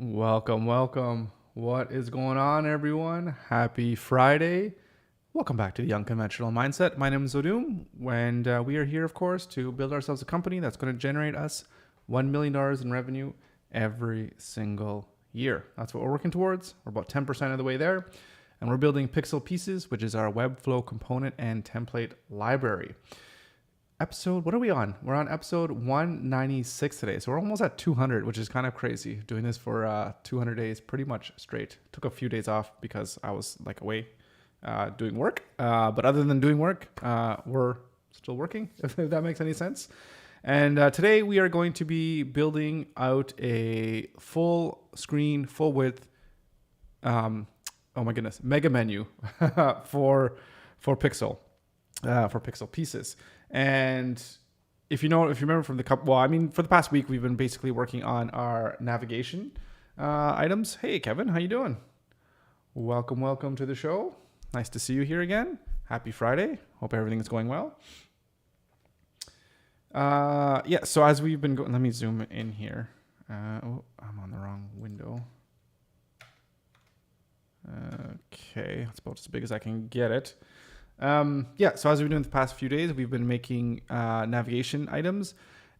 Welcome, welcome. What is going on, everyone? Happy Friday. Welcome back to the Unconventional Mindset. My name is Odum, and we are here, of course, to build ourselves a company that's going to generate us $1 million in revenue every single year. That's what we're working towards. We're about 10% of the way there, and we're building Pixel Pieces, which is our Webflow component and template library. What are we on? We're on episode 196 today. So we're almost at 200, which is kind of crazy. Doing this for 200 days pretty much straight. Took a few days off because I was away doing work. But other than doing work, we're still working, if that makes any sense. And today we are going to be building out a full screen, full width, mega menu for Pixel, for Pixel Pieces. And if you remember from for the past week, we've been basically working on our navigation items. Hey, Kevin, how you doing? Welcome to the show. Nice to see you here again. Happy Friday. Hope everything's going well. So as we've been going, let me zoom in here. I'm on the wrong window. Okay, that's about as big as I can get it. So as we've been doing the past few days, we've been making navigation items.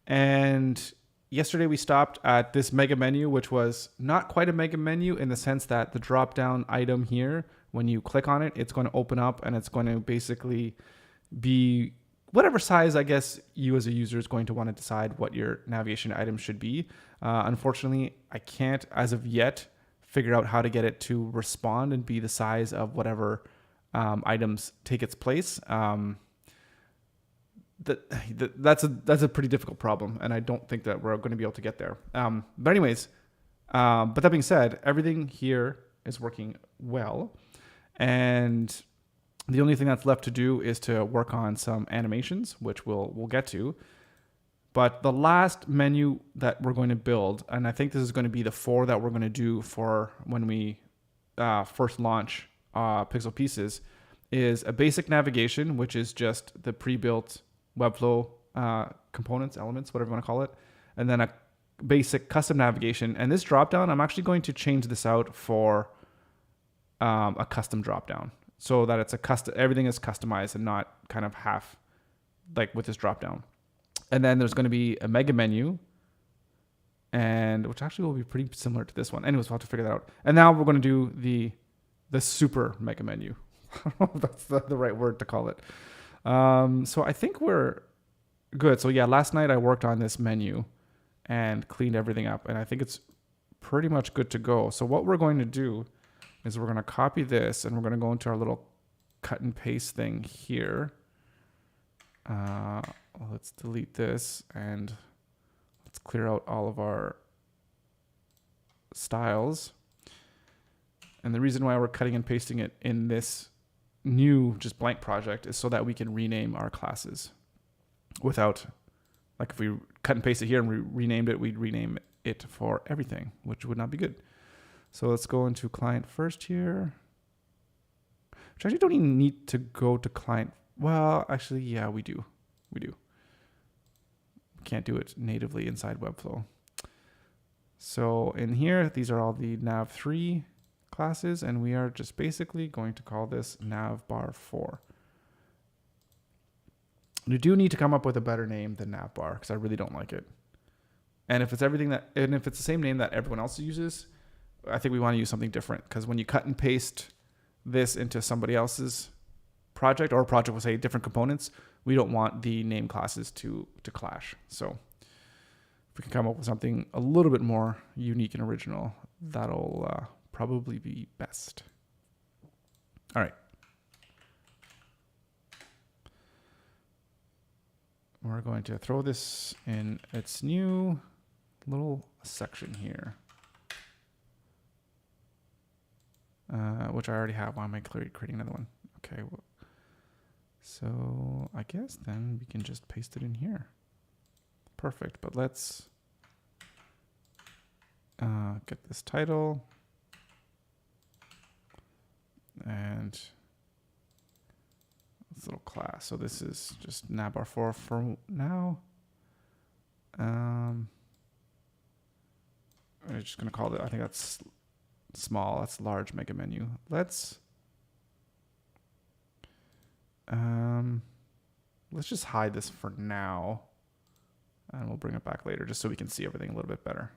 And yesterday we stopped at this mega menu, which was not quite a mega menu in the sense that the drop down item here, when you click on it, it's going to open up and it's going to basically be whatever size, I guess, you as a user is going to want to decide what your navigation item should be. Unfortunately, I can't, as of yet, figure out how to get it to respond and be the size of whatever items take its place. That's a pretty difficult problem, and I don't think that we're going to be able to get there. But that being said, everything here is working well, and the only thing that's left to do is to work on some animations, which we'll get to. But the last menu that we're going to build, and I think this is going to be the 4 that we're going to do for when we first launch Pixel Pieces, is a basic navigation, which is just the pre-built Webflow components, elements, whatever you want to call it, and then a basic custom navigation. And this dropdown, I'm actually going to change this out for a custom dropdown, so that it's everything is customized and not kind of half like with this dropdown. And then there's going to be a mega menu, and which actually will be pretty similar to this one. Anyways, we'll have to figure that out. And now we're going to do the super mega menu. I don't know if that's the right word to call it. So I think we're good. So yeah, last night I worked on this menu and cleaned everything up, and I think it's pretty much good to go. So what we're going to do is we're going to copy this, and we're going to go into our little cut and paste thing here. Let's delete this, and let's clear out all of our styles. And the reason why we're cutting and pasting it in this new just blank project is so that we can rename our classes without, like if we cut and paste it here and we renamed it, we'd rename it for everything, which would not be good. So let's go into client first here. Which actually don't even need to go to client. Well, actually, yeah, we do. We can't do it natively inside Webflow. So in here, these are all the nav3 classes, and we are just basically going to call this navbar4. You do need to come up with a better name than navbar, because I really don't like it. And if it's the same name that everyone else uses, I think we want to use something different, because when you cut and paste this into somebody else's project, or a project with say different components, we don't want the name classes to clash. So if we can come up with something a little bit more unique and original, that'll probably be best. All right. We're going to throw this in its new little section here, which I already have. Why am I creating another one? Okay. So I guess then we can just paste it in here. Perfect. But let's get this title. And this little class. So this is just navbar4 for now. I'm just going to call it, I think that's small. That's large mega menu. Let's just hide this for now. And we'll bring it back later just so we can see everything a little bit better.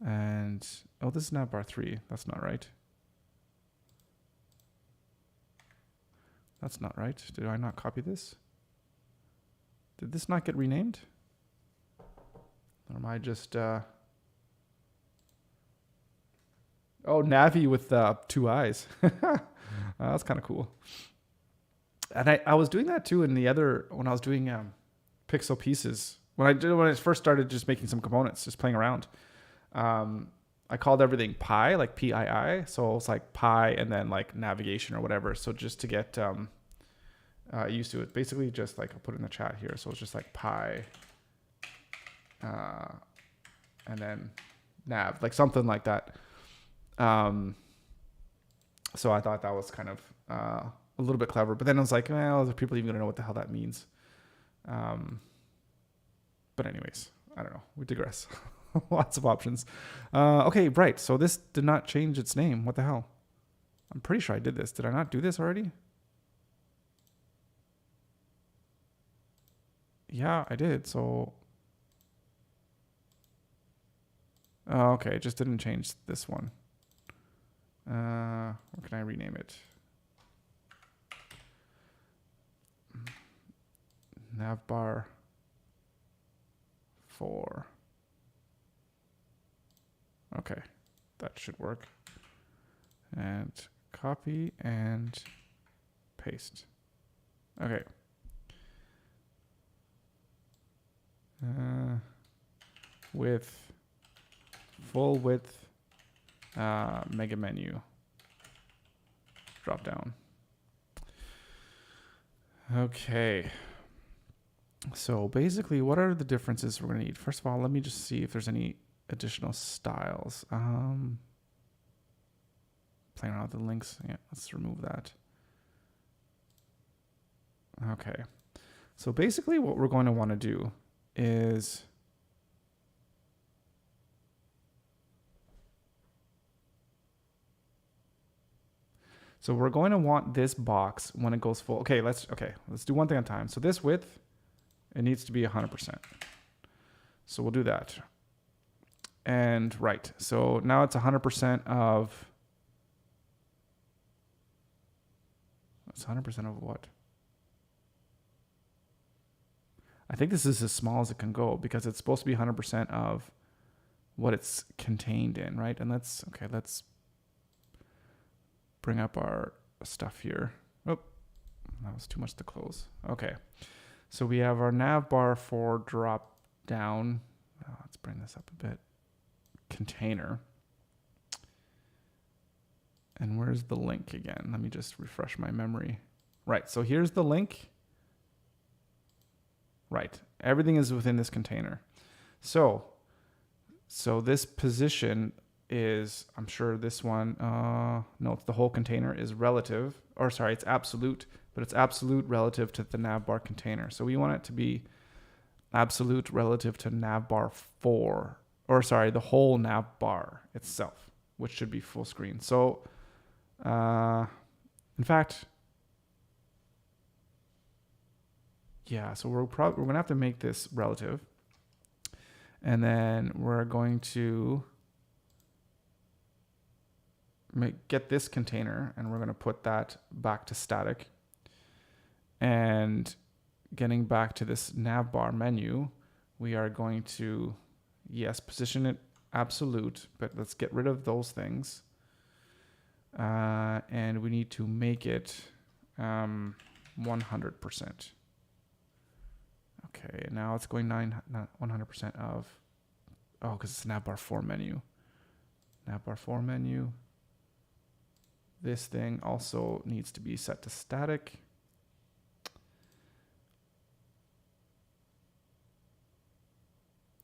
And, oh, this is navbar 3. That's not right. That's not right. Did I not copy this? Did this not get renamed? Or am I just... Oh, Navi with 2 eyes. That's kind of cool. And I was doing that too in the other, when I was doing pixel pieces. When I first started just making some components, just playing around. I called everything pi, like PII. So it's like pi and then like navigation or whatever. So just to get used to it. Basically just like, I'll put it in the chat here. So it's just like pi and then nav, like something like that. So I thought that was kind of a little bit clever. But then I was like, well, are people even going to know what the hell that means? But anyways, I don't know. We digress. Lots of options. Okay, right. So this did not change its name. What the hell? I'm pretty sure I did this. Did I not do this already? Yeah, I did. So, okay, it just didn't change this one. Or can I rename it? Navbar 4. Okay, that should work. And copy and paste. Okay. With full width mega menu drop down. Okay. So basically, what are the differences we're going to need? First of all, let me just see if there's any additional styles. Playing around with the links. Yeah, let's remove that. Okay. So basically what we're going to want to do is so we're going to want this box when it goes full. Okay, let's do one thing at a time. So this width, it needs to be 100%. So we'll do that. And right, so now it's 100% of, it's 100% of what? I think this is as small as it can go because it's supposed to be 100% of what it's contained in, right? And let's bring up our stuff here. Oh, that was too much to close. Okay, so we have our navbar 4 drop down. Let's bring this up a bit. Container. And where's the link again? Let me just refresh my memory. Right, so here's the link. Right, everything is within this container. So this position is, I'm sure this one, no, it's the whole container is relative, or sorry, it's absolute, but it's absolute relative to the navbar container. So we want it to be absolute relative to navbar 4, or sorry, the whole navbar itself, which should be full screen. So, in fact, yeah, so we're going to have to make this relative. And then we're going to get this container, and we're going to put that back to static. And getting back to this navbar menu, we are going to, yes, position it absolute, but let's get rid of those things. And we need to make it 100%. Okay, now it's going 100% of, oh, because it's navbar 4 menu. Navbar 4 menu. This thing also needs to be set to static.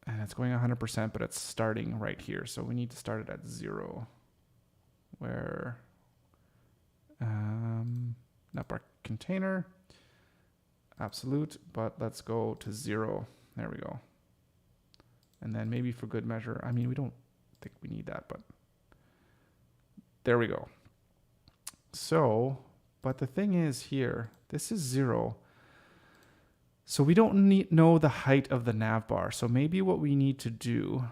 And it's going 100%, but it's starting right here. So we need to start it at 0. Where, navbar container. Absolute, but let's go to 0. There we go. And then maybe for good measure, I mean, we don't think we need that, but there we go. So, but the thing is here, this is 0. So we don't know the height of the nav bar. So maybe what we need to do,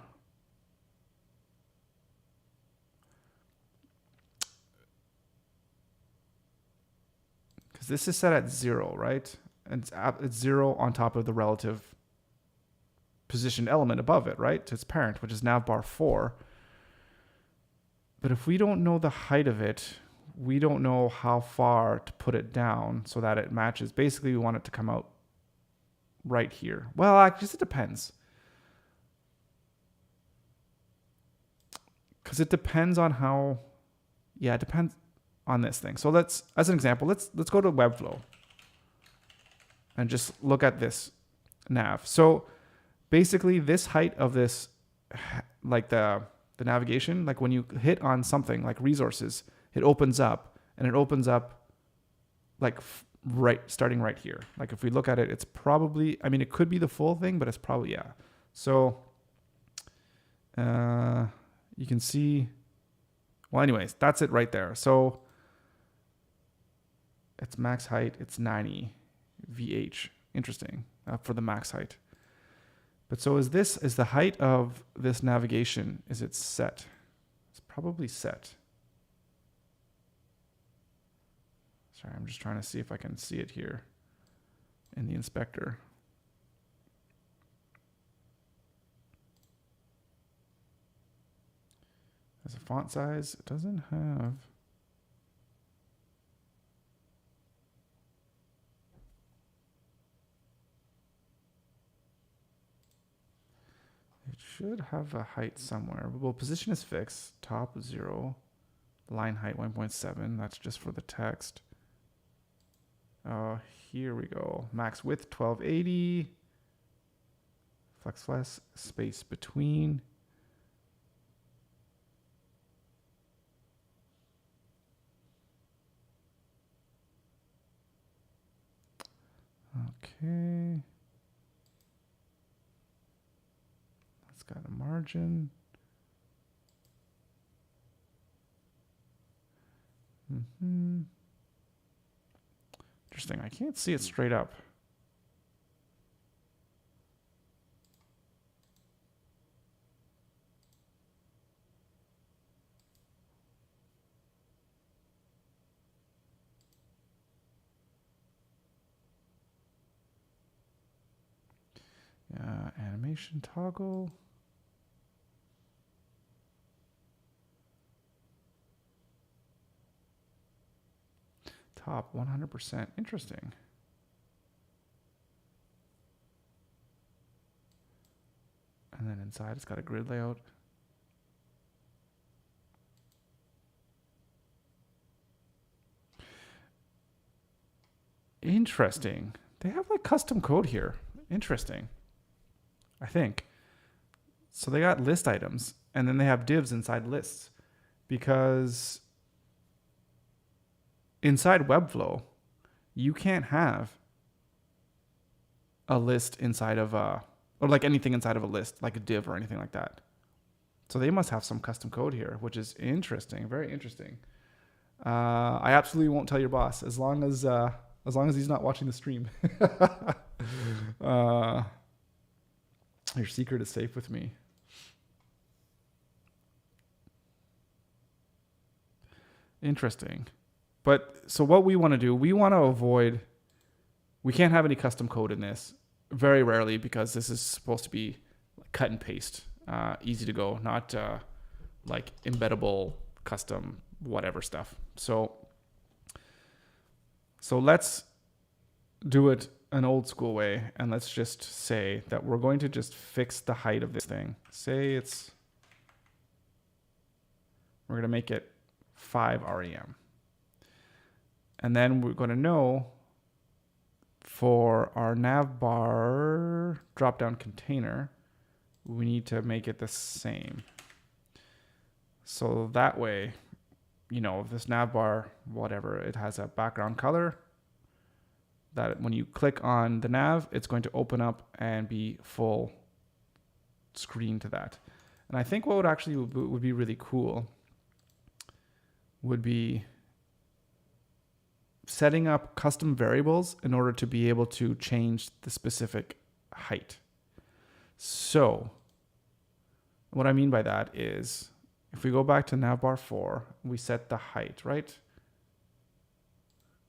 because this is set at 0, right? And it's 0 on top of the relative positioned element above it, right? To its parent, which is nav bar 4. But if we don't know the height of it, we don't know how far to put it down so that it matches. Basically, we want it to come out right here. Well, I guess it depends. Because it depends on how, yeah, it depends on this thing. So let's, as an example, let's go to Webflow and just look at this nav. So basically this height of this, like the navigation, like when you hit on something like resources, it opens up, and it opens up like right, starting right here. Like if we look at it, it's probably, I mean, it could be the full thing, but it's probably, yeah. So you can see, well, anyways, that's it right there. So it's max height, it's 90 VH. Interesting, for the max height. But so is the height of this navigation, is it set? It's probably set. Sorry, I'm just trying to see if I can see it here in the inspector. As a font size, it doesn't have. It should have a height somewhere. Well, position is fixed. Top 0. Line height 1.7. That's just for the text. Here we go. Max width 1280. Flex less. Space between. Okay. It's got a margin. Interesting. I can't see it straight up. Animation toggle. Top 100%. Interesting. And then inside it's got a grid layout. Interesting. They have like custom code here. Interesting. I think. So they got list items, and then they have divs inside lists, because inside Webflow, you can't have a list inside of or like anything inside of a list, like a div or anything like that. So they must have some custom code here, which is interesting, very interesting. I absolutely won't tell your boss as long as he's not watching the stream. Your secret is safe with me. Interesting. But so what we want to do, we want to avoid, we can't have any custom code in this, very rarely, because this is supposed to be cut and paste, easy to go, not like embeddable, custom, whatever stuff. So let's do it an old school way, and let's just say that we're going to just fix the height of this thing. Say we're going to make it 5 REM. And then we're going to know for our nav bar drop-down container, we need to make it the same. So that way, you know, if this nav bar, whatever, it has a background color that when you click on the nav, it's going to open up and be full screen to that. And I think what would actually would be really cool would be setting up custom variables in order to be able to change the specific height. So what I mean by that is if we go back to navbar 4, we set the height, right?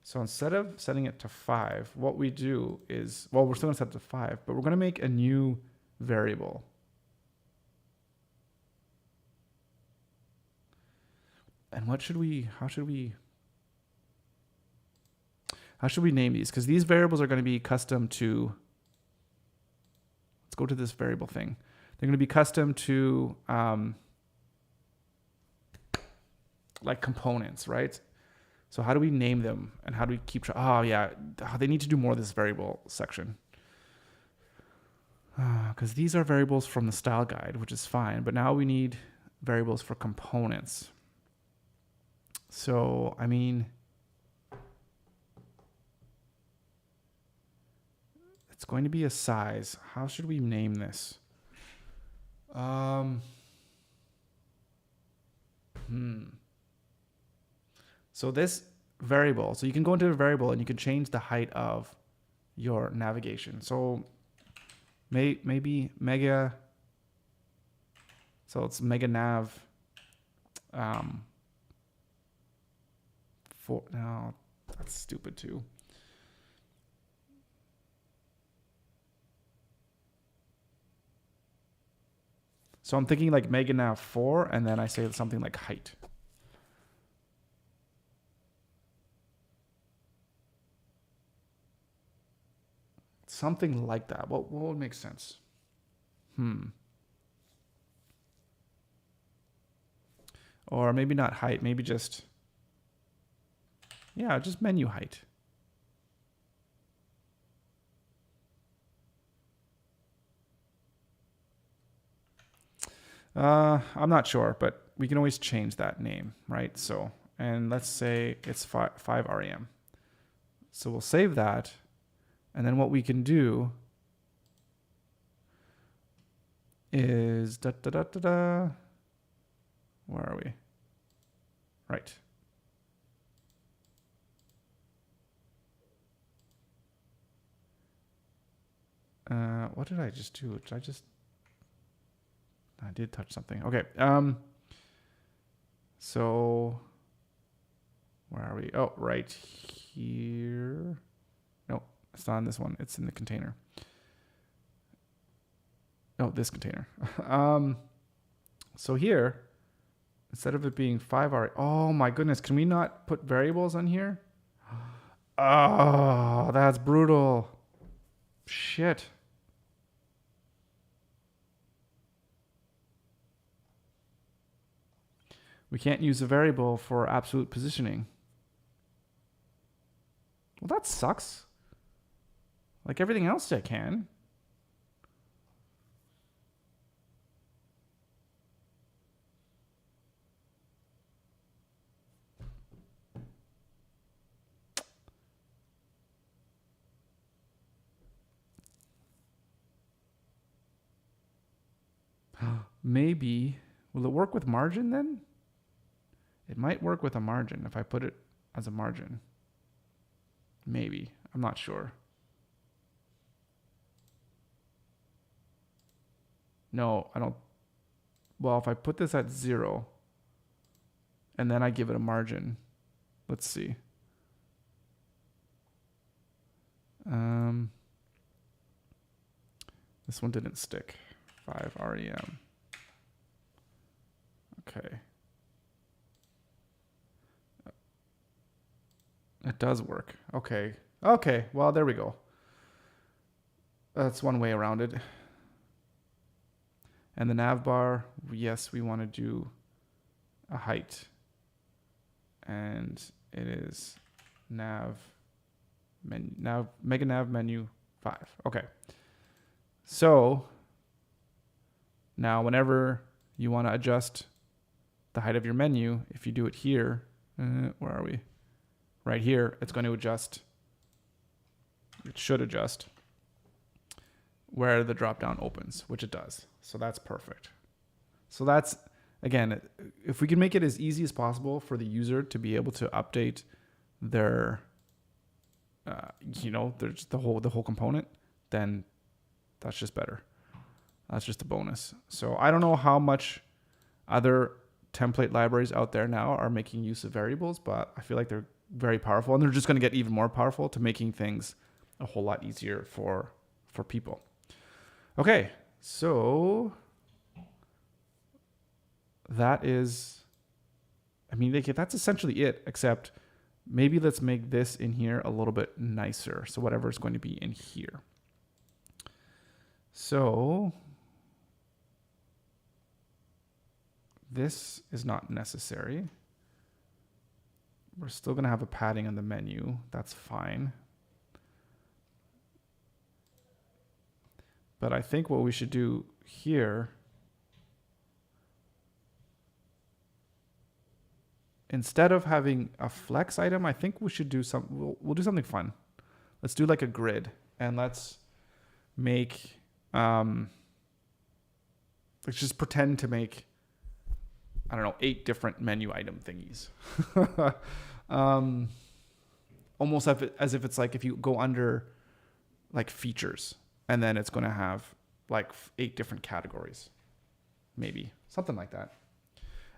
So instead of setting it to 5, what we do is, well, we're still going to set it to 5, but we're going to make a new variable. And how should we name these? Because these variables are going to be custom to, let's go to this variable thing. They're going to be custom to like components, right? So how do we name them and how do we keep track? Oh yeah, they need to do more of this variable section. Because these are variables from the style guide, which is fine, but now we need variables for components. So, I mean, it's going to be a size. How should we name this? So this variable, so you can go into a variable and you can change the height of your navigation. So maybe mega, so it's mega nav. No, that's stupid too. So I'm thinking like mega nav 4, and then I say something like height. Something like that. What would make sense? Or maybe not height, maybe just, yeah, just menu height. I'm not sure, but we can always change that name, right? So, and let's say it's 5 REM. So we'll save that. And then what we can do is where are we? Right. What did I just do? I did touch something. Okay. So where are we? Oh, right here. No, it's not on this one. It's in the container. Oh, this container. So here, instead of it being 5 REM, oh my goodness, can we not put variables on here? Oh, that's brutal. Shit. We can't use a variable for absolute positioning. Well, that sucks. Like everything else I can. Maybe, will it work with margin then? It might work with a margin if I put it as a margin. Maybe, I'm not sure. No, I don't. Well, if I put this at 0 and then I give it a margin, let's see. This one didn't stick. 5 REM. Okay. It does work. Okay. Okay. Well, there we go. That's one way around it. And the nav bar, yes, we want to do a height. And it is mega nav menu 5. Okay. So now whenever you want to adjust the height of your menu, if you do it here, where are we? Right here, it's going to adjust. It should adjust where the drop-down opens, which it does. So that's perfect. So that's, again, if we can make it as easy as possible for the user to be able to update their, there's the whole component, then that's just better. That's just a bonus. So I don't know how much other template libraries out there now are making use of variables, but I feel like they're very powerful, and they're just going to get even more powerful to making things a whole lot easier for people. Okay, so that is, that's essentially it, except maybe let's make this in here a little bit nicer. So whatever is going to be in here. So this is not necessary. We're still going to have a padding on the menu. That's fine. But I think what we should do here, instead of having a flex item, I think we should do we'll do something fun. Let's do like a grid, and let's make, let's just pretend to make, I don't know, 8 different menu item thingies. Almost as if it's like if you go under like features, and then it's going to have like 8 different categories, maybe something like that.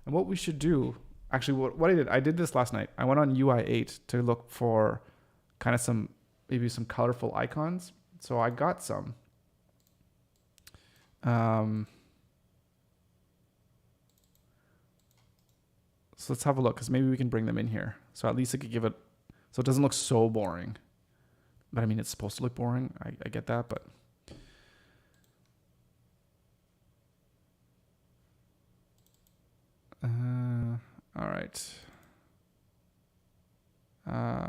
And what we should do, actually, what I did this last night. I went on UI8 to look for kind of maybe some colorful icons. So I got some. So let's have a look, because maybe we can bring them in here. So at least it could give it, so it doesn't look so boring. But I mean, it's supposed to look boring. I get that, but. All right.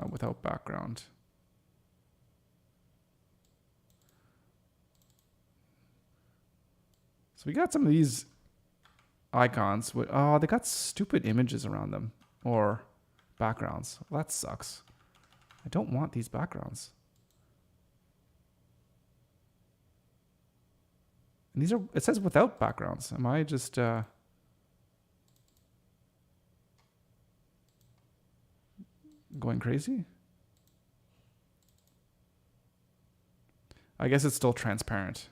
Without background. So we got some of these icons. Oh, they got stupid images around them, or backgrounds. Well, that sucks. I don't want these backgrounds. And these are, it says without backgrounds. Am I just going crazy? I guess it's still transparent,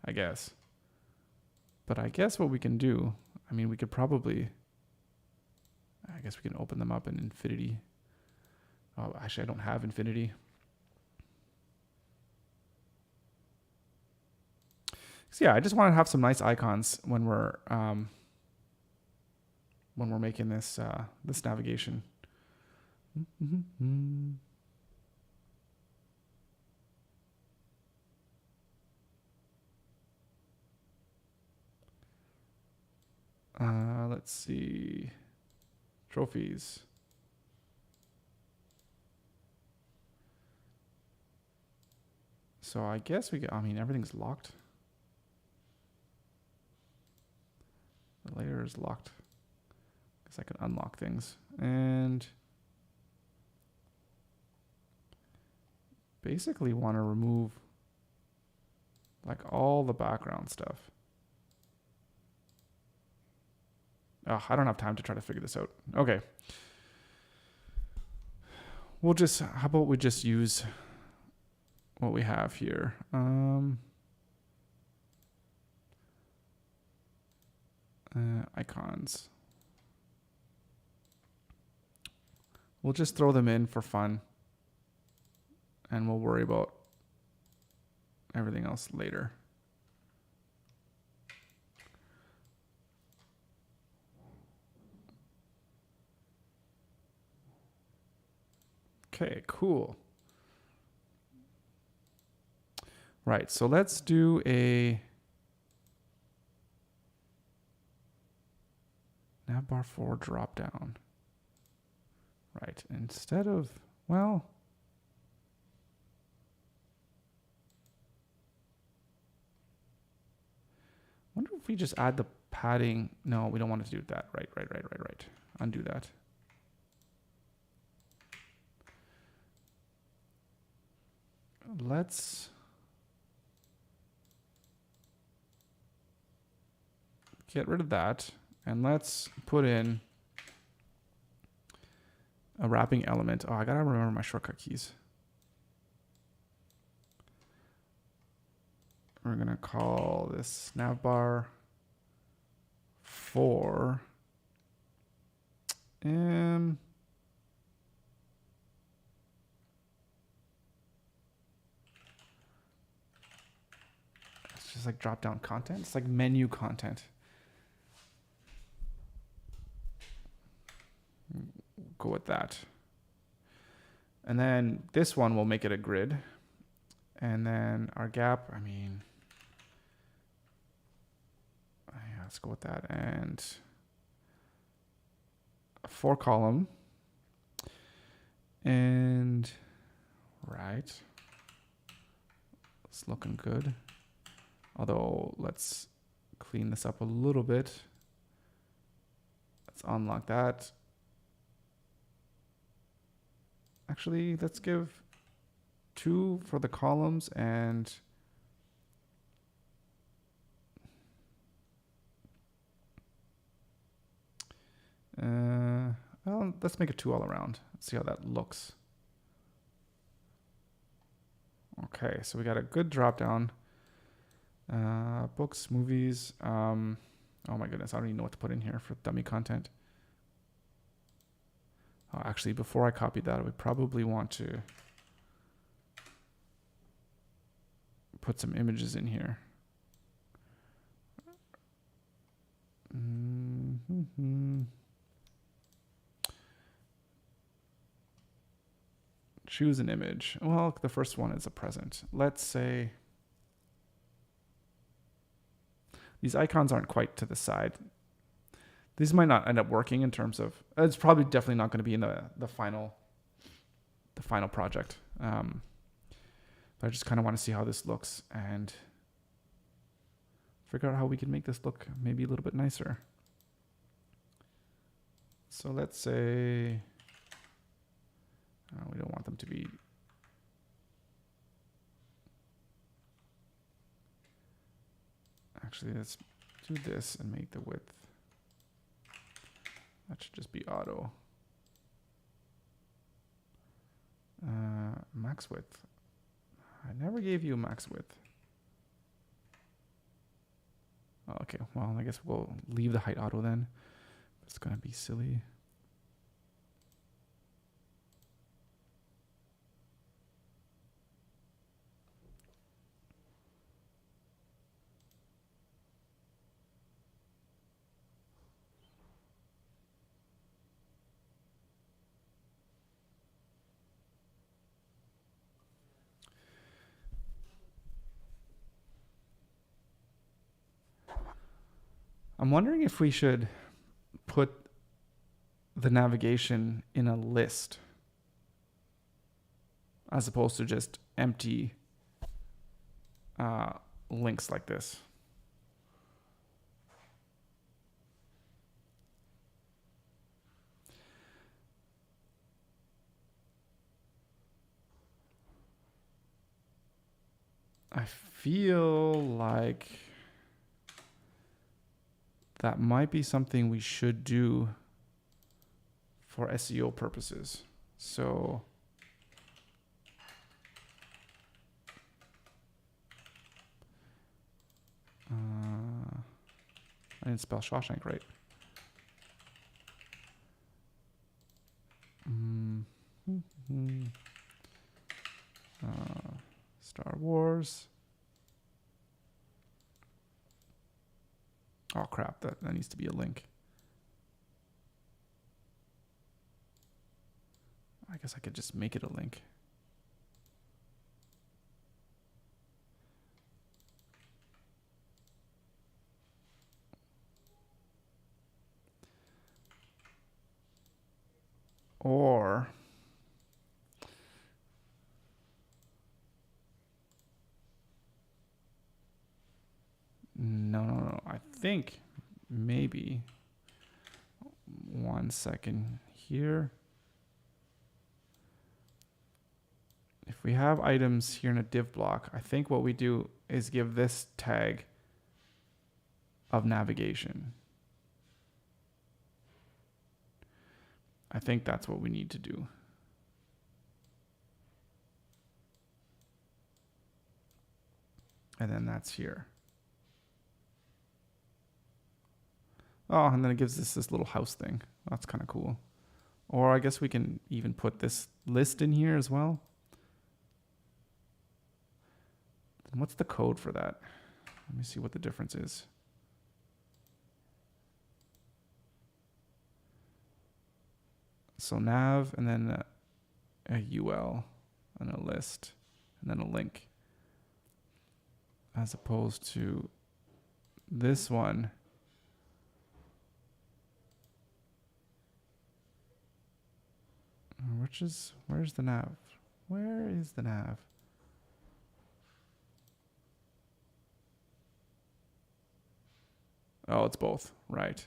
I guess. But I guess what we can do, we could probably, I guess we can open them up in Infinity. Oh, actually, I don't have Infinity. So yeah, I just want to have some nice icons when we're making this this navigation. Let's see. Trophies. So I guess everything's locked. The layer is locked. Guess I can unlock things. And basically want to remove like all the background stuff. Oh, I don't have time to try to figure this out. Okay. How about we just use what we have here? Icons. We'll just throw them in for fun, and we'll worry about everything else later. Okay, cool. Right, so let's do a navbar 4 drop down. Right, instead of, well, wonder if we just add the padding. No, we don't want to do that. Right. Undo that. Let's get rid of that. And let's put in a wrapping element. Oh, I gotta remember my shortcut keys. We're gonna call this navbar for it's just like drop down content. It's like menu content. Go with that. And then this one will make it a grid. And then our gap, I mean, yeah, let's go with that. And a 4 column. And right. It's looking good. Although let's clean this up a little bit. Let's unlock that. Actually, let's give 2 for the columns and well, let's make it 2 all around. Let's see how that looks. Okay, so we got a good drop down. Books, movies. Oh my goodness, I don't even know what to put in here for dummy content. Oh, actually, before I copy that, I would probably want to put some images in here. Choose an image. Well, the first one is a present. Let's say these icons aren't quite to the side. These might not end up working in terms of, it's probably definitely not going to be in the final project. But I just kind of want to see how this looks and figure out how we can make this look maybe a little bit nicer. So let's say we don't want them to be. Actually, let's do this and make the width. That should just be auto. Max width. I never gave you a max width. Oh, okay, well, I guess we'll leave the height auto then. It's gonna be silly. I'm wondering if we should put the navigation in a list as opposed to just empty links like this. I feel like that might be something we should do for SEO purposes. So I didn't spell Shawshank right. Star Wars. Oh crap, that needs to be a link. I guess I could just make it a link. Or no. I think maybe 1 second here. If we have items here in a div block, I think what we do is give this tag of navigation. I think that's what we need to do. And then that's here. Oh, and then it gives us this little house thing. That's kind of cool. Or I guess we can even put this list in here as well. And what's the code for that? Let me see what the difference is. So nav and then a UL and a list and then a link. As opposed to this one. Where's the nav? Where is the nav? Oh, it's both, right.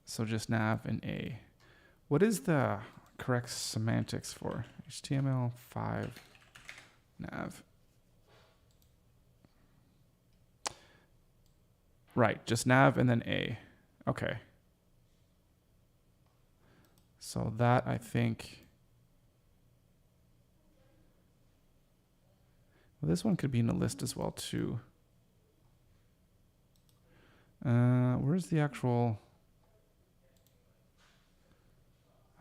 So just nav and A. What is the correct semantics for HTML5 nav? Right, just nav and then A. Okay. So that, I think... Well, this one could be in a list as well, too. Where's the actual...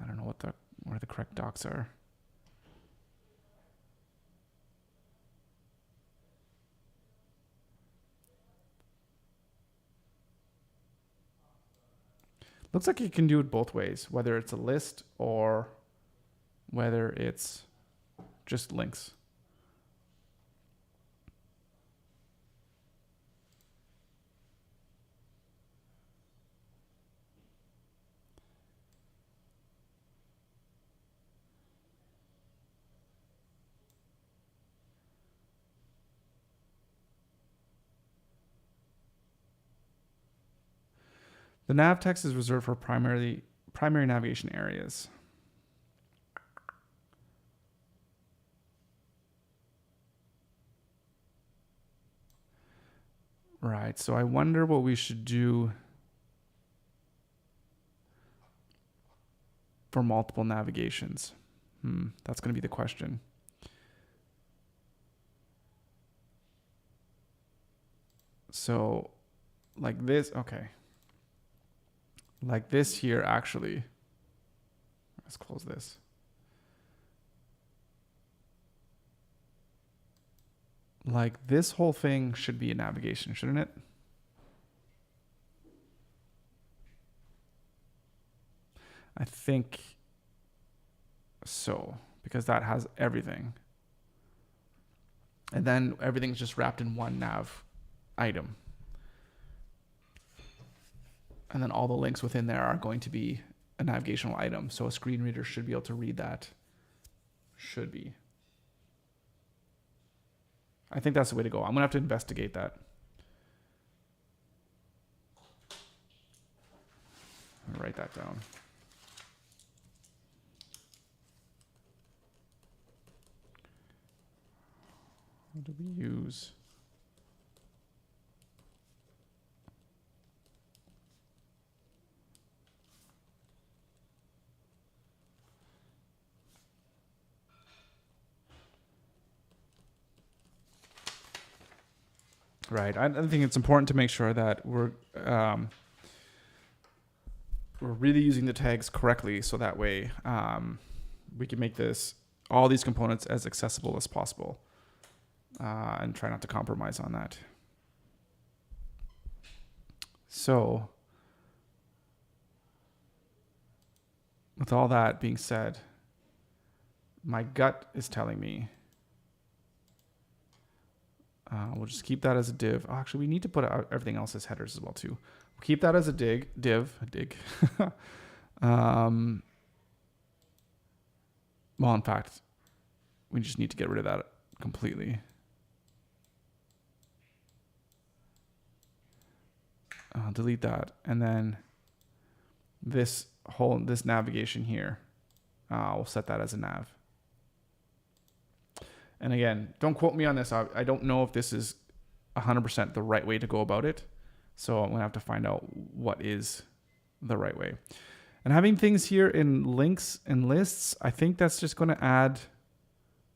I don't know where the correct docs are. Looks like you can do it both ways, whether it's a list or whether it's just links. The nav text is reserved for primary navigation areas. Right, so I wonder what we should do for multiple navigations. That's going to be the question. So, like this, okay. Like this here, actually. Let's close this. Like this whole thing should be a navigation, shouldn't it? I think so, because that has everything. And then everything's just wrapped in one nav item. And then all the links within there are going to be a navigational item. So a screen reader should be able to read that. Should be. I think that's the way to go. I'm going to have to investigate that. I'll write that down. What do we use? Right. I think it's important to make sure that we're really using the tags correctly, so that way we can make all these components as accessible as possible, and try not to compromise on that. So, with all that being said, my gut is telling me we'll just keep that as a div. Oh, actually, we need to put out everything else as headers as well too. We'll keep that as a div. Well, in fact, we just need to get rid of that completely. I'll delete that, and then this navigation here. we'll set that as a nav. And again, don't quote me on this. I don't know if this is 100% the right way to go about it. So I'm going to have to find out what is the right way. And having things here in links and lists, I think that's just going to add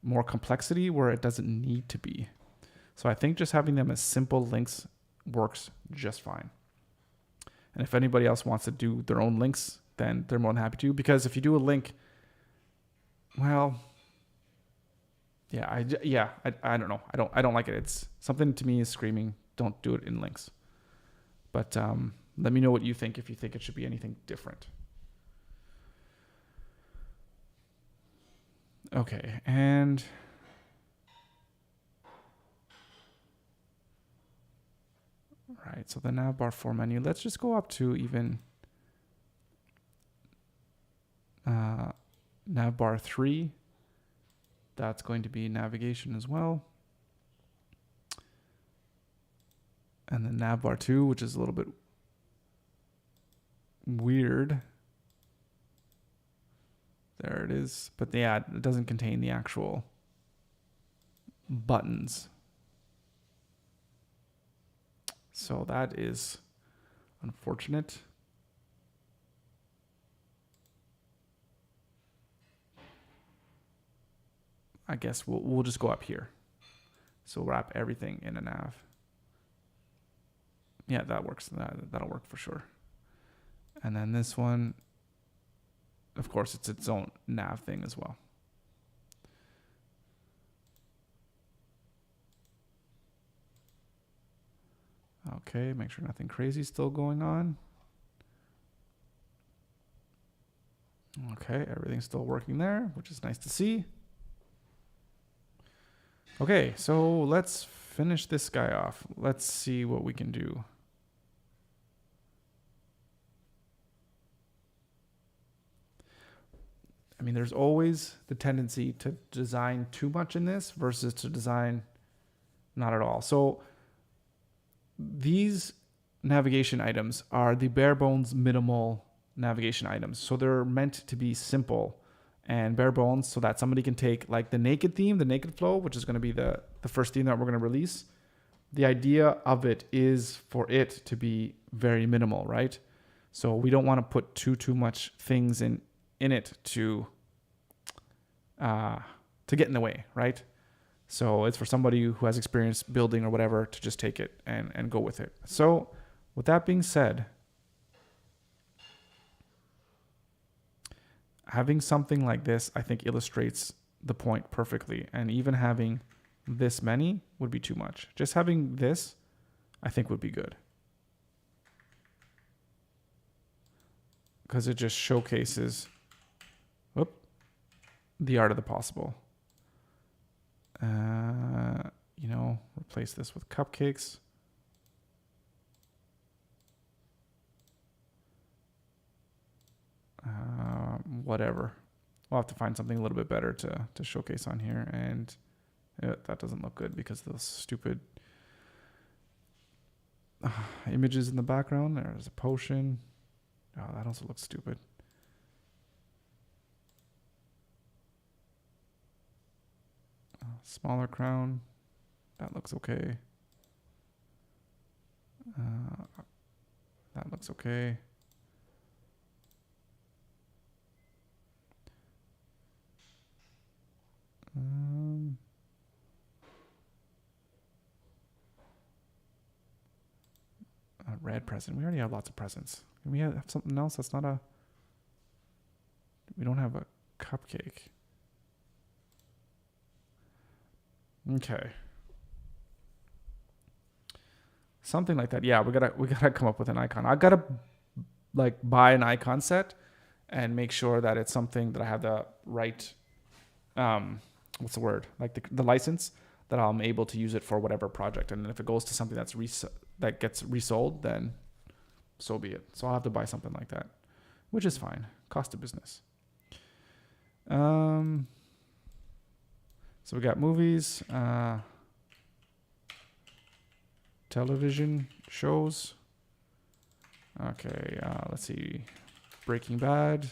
more complexity where it doesn't need to be. So I think just having them as simple links works just fine. And if anybody else wants to do their own links, then they're more than happy to. Because if you do a link, well, yeah, I don't know. I don't like it. It's something to me is screaming, don't do it in links. But let me know what you think, if you think it should be anything different. Okay, and right, so the navbar 4 menu. Let's just go up to even navbar 3. That's going to be navigation as well. And then navbar 2, which is a little bit weird. There it is. But yeah, it doesn't contain the actual buttons. So that is unfortunate. I guess we'll just go up here. So wrap everything in a nav. Yeah, that works. That'll work for sure. And then this one, of course, it's its own nav thing as well. Okay, make sure nothing crazy is still going on. Okay, everything's still working there, which is nice to see. Okay, so let's finish this guy off. Let's see what we can do. I mean, there's always the tendency to design too much in this versus to design not at all. So these navigation items are the bare bones minimal navigation items. So they're meant to be simple and bare bones so that somebody can take like the naked theme, the naked flow, which is going to be the first theme that we're going to release. The idea of it is for it to be very minimal, right? So we don't want to put too much things in it to get in the way, right? So it's for somebody who has experience building or whatever to just take it and go with it. So with that being said, having something like this, I think, illustrates the point perfectly. And even having this many would be too much. Just having this, I think, would be good. Because it just showcases the art of the possible. Replace this with cupcakes. Whatever. We'll have to find something a little bit better to showcase on here. And that doesn't look good because of those stupid images in the background. There's a potion. Oh, that also looks stupid. Smaller crown. That looks okay. That looks okay. A red present. We already have lots of presents. Can we have something else that's not a... We don't have a cupcake. Okay. Something like that. Yeah, we gotta come up with an icon. I gotta buy an icon set and make sure that it's something that I have the right what's the word? Like the license that I'm able to use it for whatever project. And if it goes to something that gets resold, then so be it. So I'll have to buy something like that, which is fine. Cost of business. So we got movies, television shows. Okay, let's see. Breaking Bad.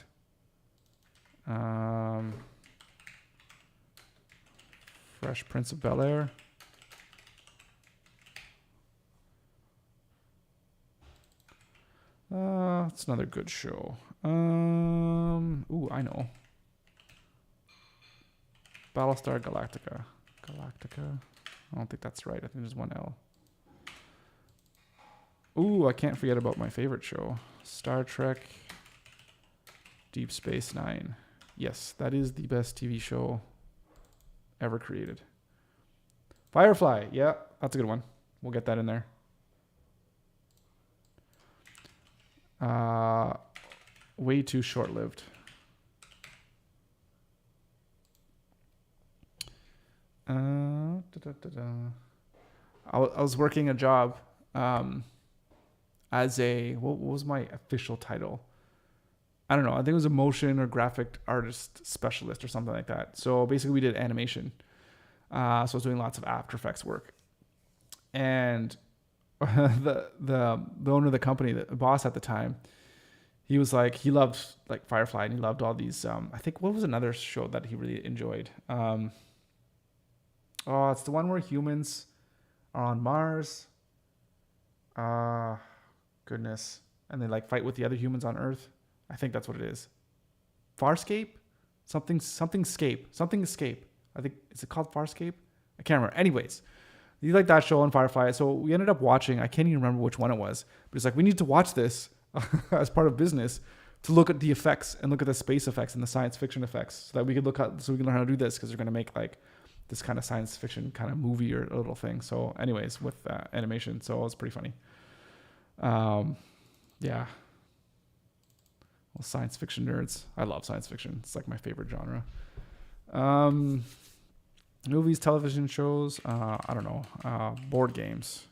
Fresh Prince of Bel-Air. It's another good show. Ooh, I know. Battlestar Galactica. Galactica. I don't think that's right. I think there's one L. Ooh, I can't forget about my favorite show. Star Trek Deep Space Nine. Yes, that is the best TV show ever created. Firefly. Yeah, that's a good one. We'll get that in there. Way too short-lived. I was working a job as a, what was my official title? I don't know. I think it was a motion or graphic artist specialist or something like that. So basically we did animation. So I was doing lots of After Effects work. And the owner of the company, the boss at the time, he was like, he loved like Firefly and he loved all these, I think, what was another show that he really enjoyed? It's the one where humans are on Mars. Goodness. And they like fight with the other humans on Earth. I think that's what it is. Farscape? Something Escape. I think, is it called Farscape? I can't remember. Anyways, you like that show on Firefly. So we ended up watching, I can't even remember which one it was, but it's like, we need to watch this as part of business to look at the effects and look at the space effects and the science fiction effects so that we could so we can learn how to do this because they're going to make like this kind of science fiction kind of movie or a little thing. So anyways, with animation. So it was pretty funny. Yeah. Well, science fiction nerds. I love science fiction. It's like my favorite genre. Movies, television shows. I don't know. Board games.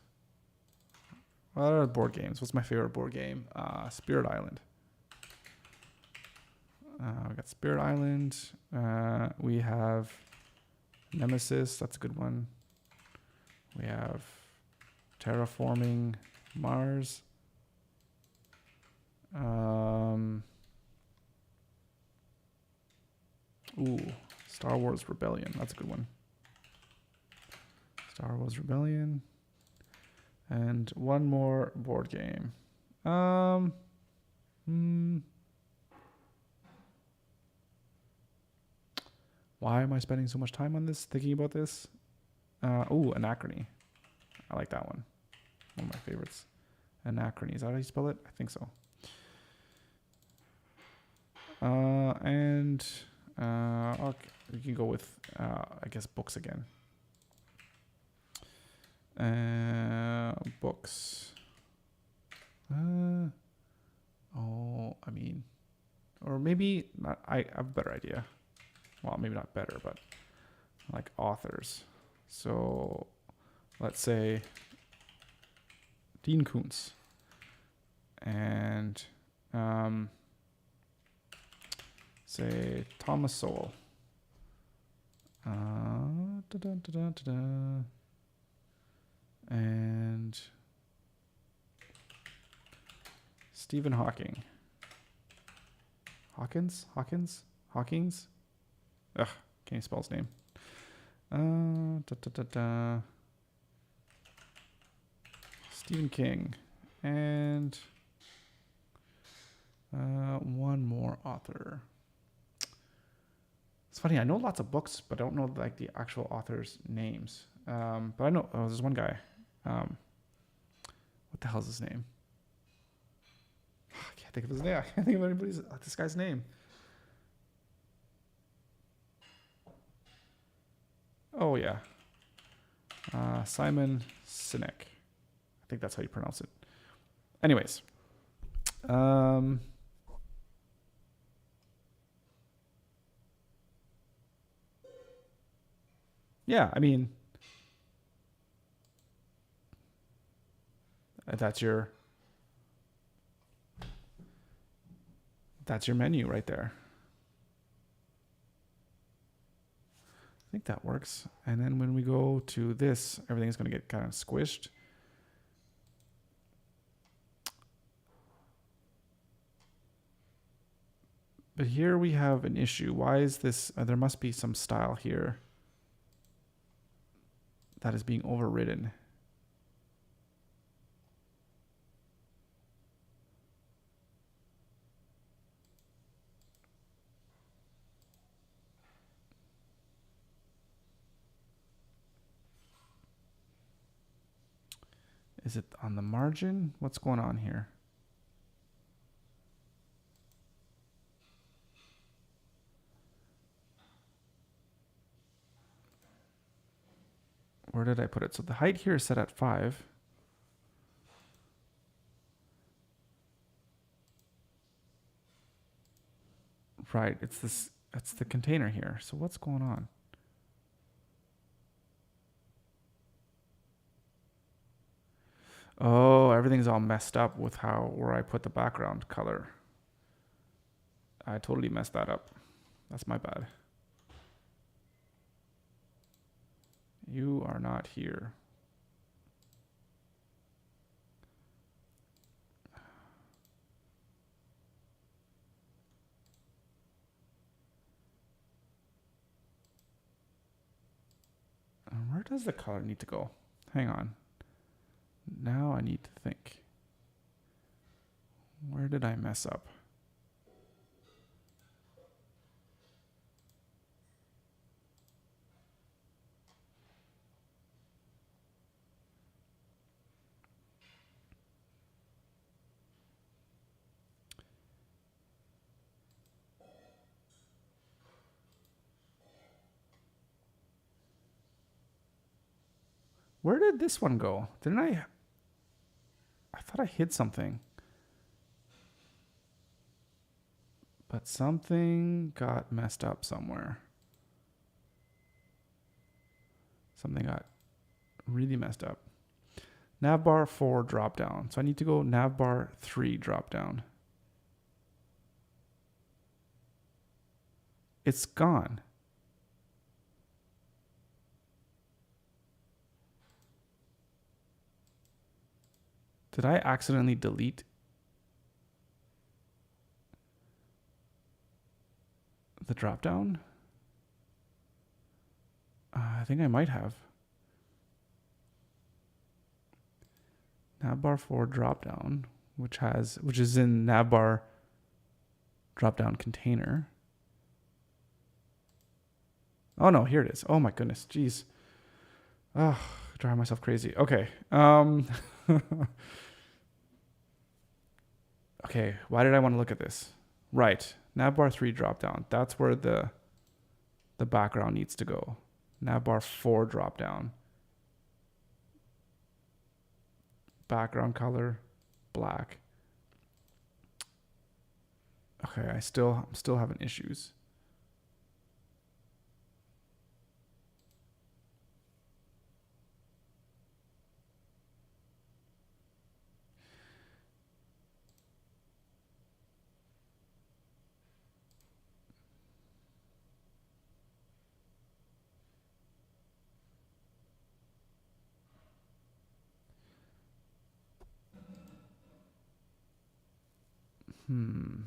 What are board games? What's my favorite board game? Spirit Island. We got Spirit Island. We have Nemesis. That's a good one. We have Terraforming Mars. Star Wars Rebellion. That's a good one. Star Wars Rebellion. And one more board game. Why am I spending so much time on this, thinking about this? Anachrony. I like that one. One of my favorites. Anachrony. Is that how you spell it? I think so. Okay, we can go with, I guess, books again. Books. Or maybe not. I have a better idea. Well, maybe not better, but like authors. So let's say Dean Koontz and say Thomas Sowell. And Stephen Hawking. Hawkins? Ugh, can't even spell his name. Stephen King. And one more author. It's funny, I know lots of books, but I don't know like the actual authors' names. But I know there's one guy. What the hell's his name? I can't think of his name. I can't think of this guy's name. Oh yeah, Simon Sinek. I think that's how you pronounce it. Anyways, yeah, I mean, that's your menu right there. I think that works. And then when we go to this, everything's going to get kind of squished. But here we have an issue. Why is this? There must be some style here that is being overridden. Is it on the margin? What's going on here? Where did I put it? So the height here is set at 5. Right, it's this. That's the container here. So what's going on? Oh, everything's all messed up with where I put the background color. I totally messed that up. That's my bad. You are not here. Where does the color need to go? Hang on. Now I need to think. Where did I mess up? Where did this one go? Didn't I thought I hid something. But something got messed up somewhere. Something got really messed up. Navbar 4 drop down. So I need to go navbar 3 drop down. It's gone. Did I accidentally delete the drop down? I think I might have. Navbar 4 drop down, which is in navbar drop down container. Oh no, here it is. Oh my goodness, jeez. Oh, driving myself crazy. Okay. Okay, why did I want to look at this? Right, navbar 3 drop down. That's where the background needs to go. Navbar 4 drop down. Background color, black. Okay, I'm still having issues.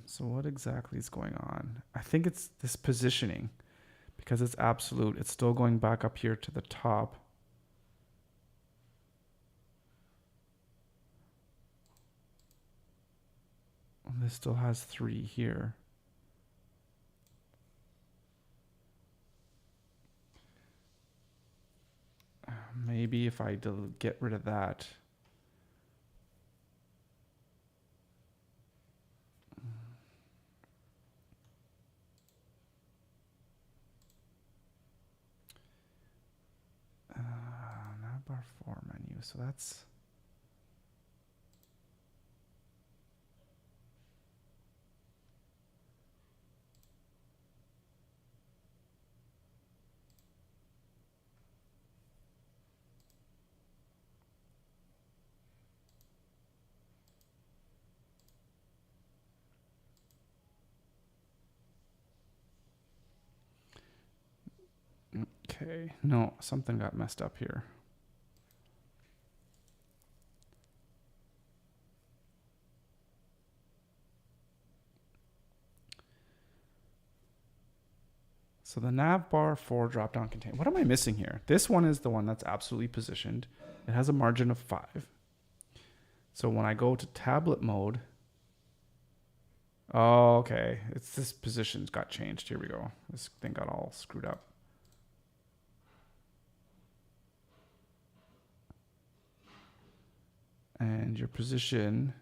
So what exactly is going on? I think it's this positioning. Because it's absolute, it's still going back up here to the top. And this still has 3 here. Maybe if I get rid of that. Navbar 4 menu. So that's. Okay, no, something got messed up here. So the navbar 4 drop-down container. What am I missing here? This one is the one that's absolutely positioned. It has a margin of 5. So when I go to tablet mode, oh, okay. It's this position's got changed. Here we go. This thing got all screwed up. And your position,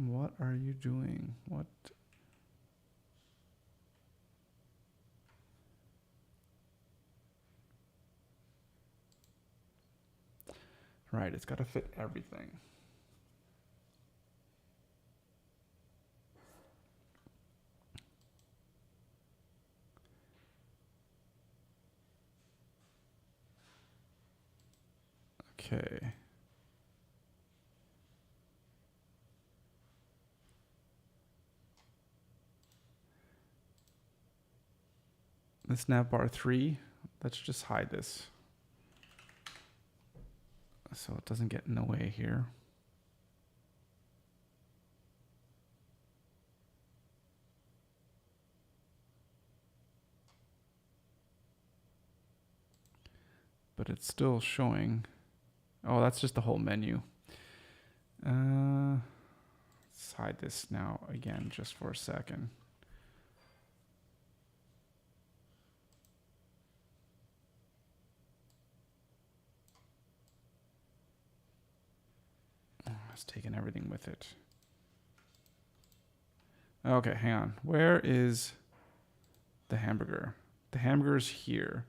what are you doing? What? Right, it's got to fit everything. Okay. This navbar 3, let's just hide this so it doesn't get in the way here. But it's still showing. Oh, that's just the whole menu. Let's hide this now again just for a second. It's taking everything with it. Okay, hang on. Where is the hamburger? The hamburger's here.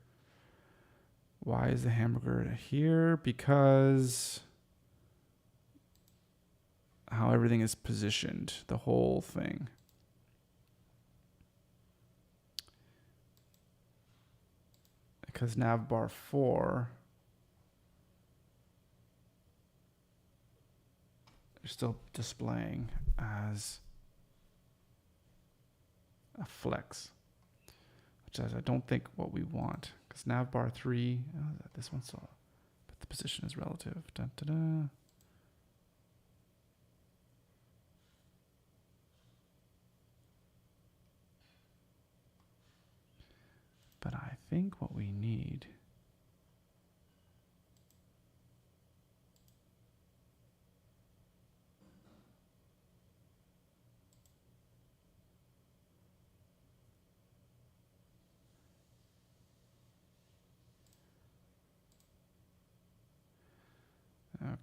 Why is the hamburger here? Because how everything is positioned, the whole thing. Because navbar 4, they're still displaying as a flex, which is I don't think what we want. Because navbar 3, this one's so, but the position is relative. Dun, dun, dun. But I think what we need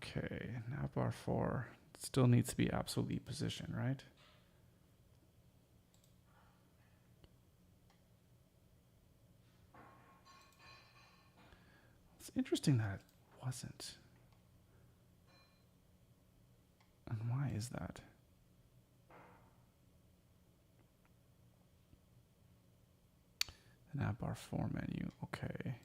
okay, navbar 4 still needs to be absolutely positioned, right? It's interesting that it wasn't. And why is that? The navbar 4 menu, okay.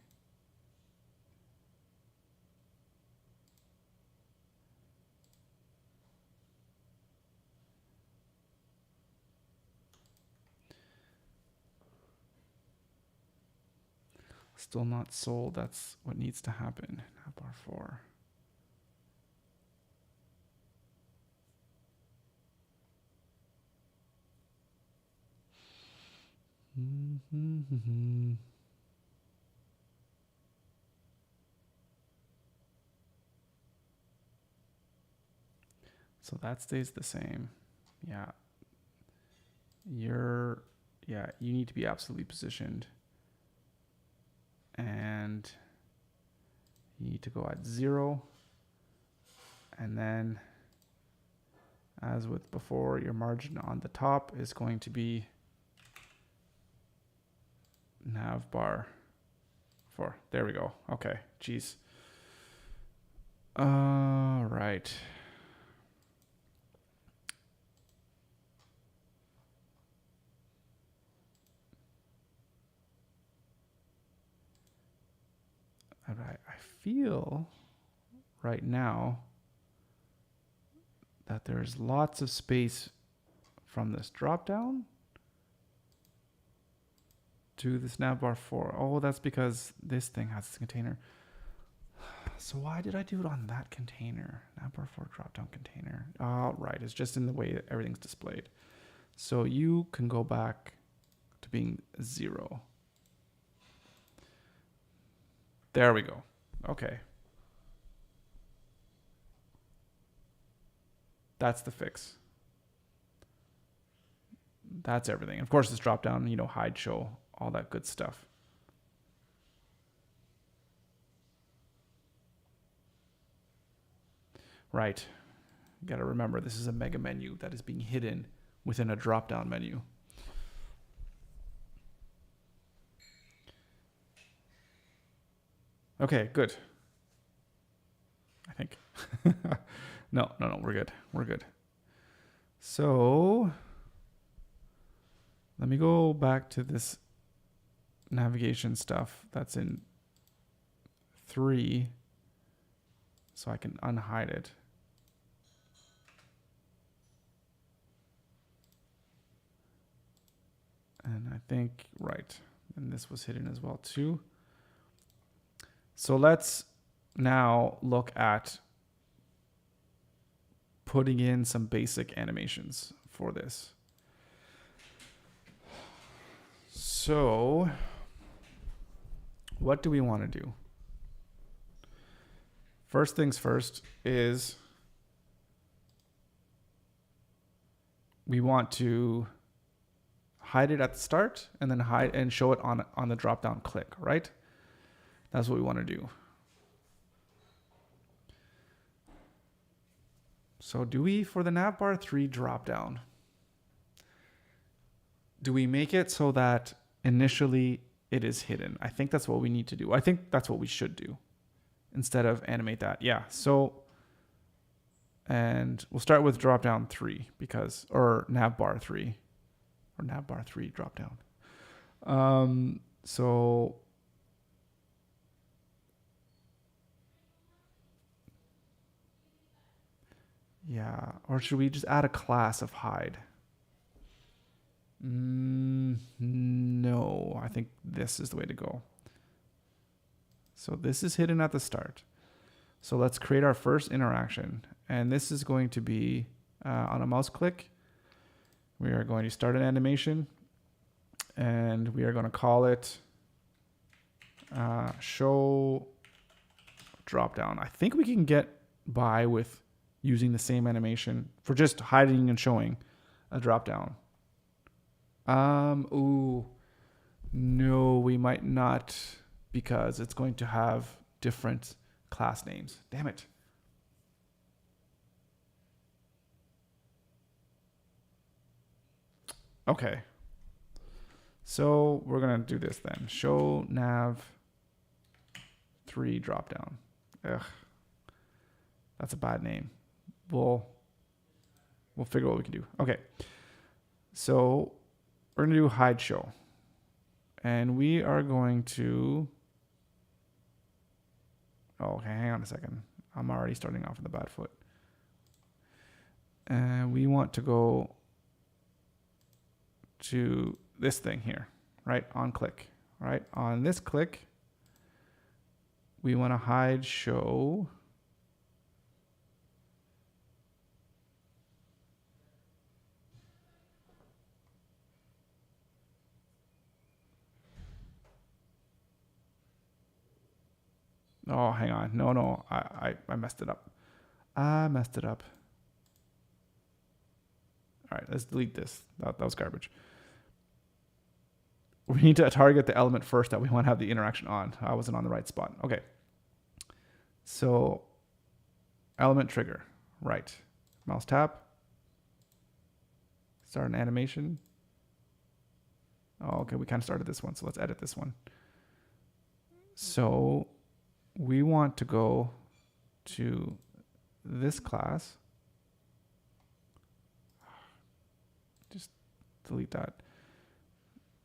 Still not sold. That's what needs to happen. Navbar 4. So that stays the same. Yeah. You need to be absolutely positioned. And you need to go at 0. And then, as with before, your margin on the top is going to be navbar 4. There we go. Okay. Jeez. All right. I feel right now that there's lots of space from this drop down to this navbar 4. Oh, that's because this thing has this container. So why did I do it on that container? Navbar 4 dropdown container. Oh, right. It's just in the way that everything's displayed. So you can go back to being 0. There we go. Okay. That's the fix. That's everything. Of course, this drop down, you know, hide, show, all that good stuff. Right. You got to remember, this is a mega menu that is being hidden within a drop down menu. Okay, good. I think. No, we're good. We're good. So let me go back to this navigation stuff that's in 3 so I can unhide it. And I think, right, and this was hidden as well too. So let's now look at putting in some basic animations for this. So what do we want to do? First things first is we want to hide it at the start and then hide and show it on the drop down click, right? That's what we want to do. So do we, for the navbar 3 drop down, do we make it so that initially it is hidden? I think that's what we need to do. I think that's what we should do instead of animate that. Yeah. So, and we'll start with drop down 3 because, or navbar 3 or navbar 3 drop down. So yeah, or should we just add a class of hide? No, I think this is the way to go. So this is hidden at the start. So let's create our first interaction. And this is going to be on a mouse click. We are going to start an animation. And we are going to call it show drop down. I think we can get by with using the same animation for just hiding and showing a drop down. Ooh, no, we might not, because it's going to have different class names. Damn it. Okay. So we're going to do this then. Show nav 3 drop down. Ugh. That's a bad name. We'll figure what we can do. Okay. So we're going to do hide show. And we are going to... Oh, okay, hang on a second. I'm already starting off with a bad foot. And we want to go to this thing here, right? On click, right? On this click, we want to hide show. Oh, hang on. No, I messed it up. I messed it up. All right, let's delete this. That was garbage. We need to target the element first that we want to have the interaction on. I wasn't on the right spot. Okay. So element trigger, right. Mouse tap. Start an animation. Oh, okay, we kind of started this one, so let's edit this one. So we want to go to this class. Just delete that.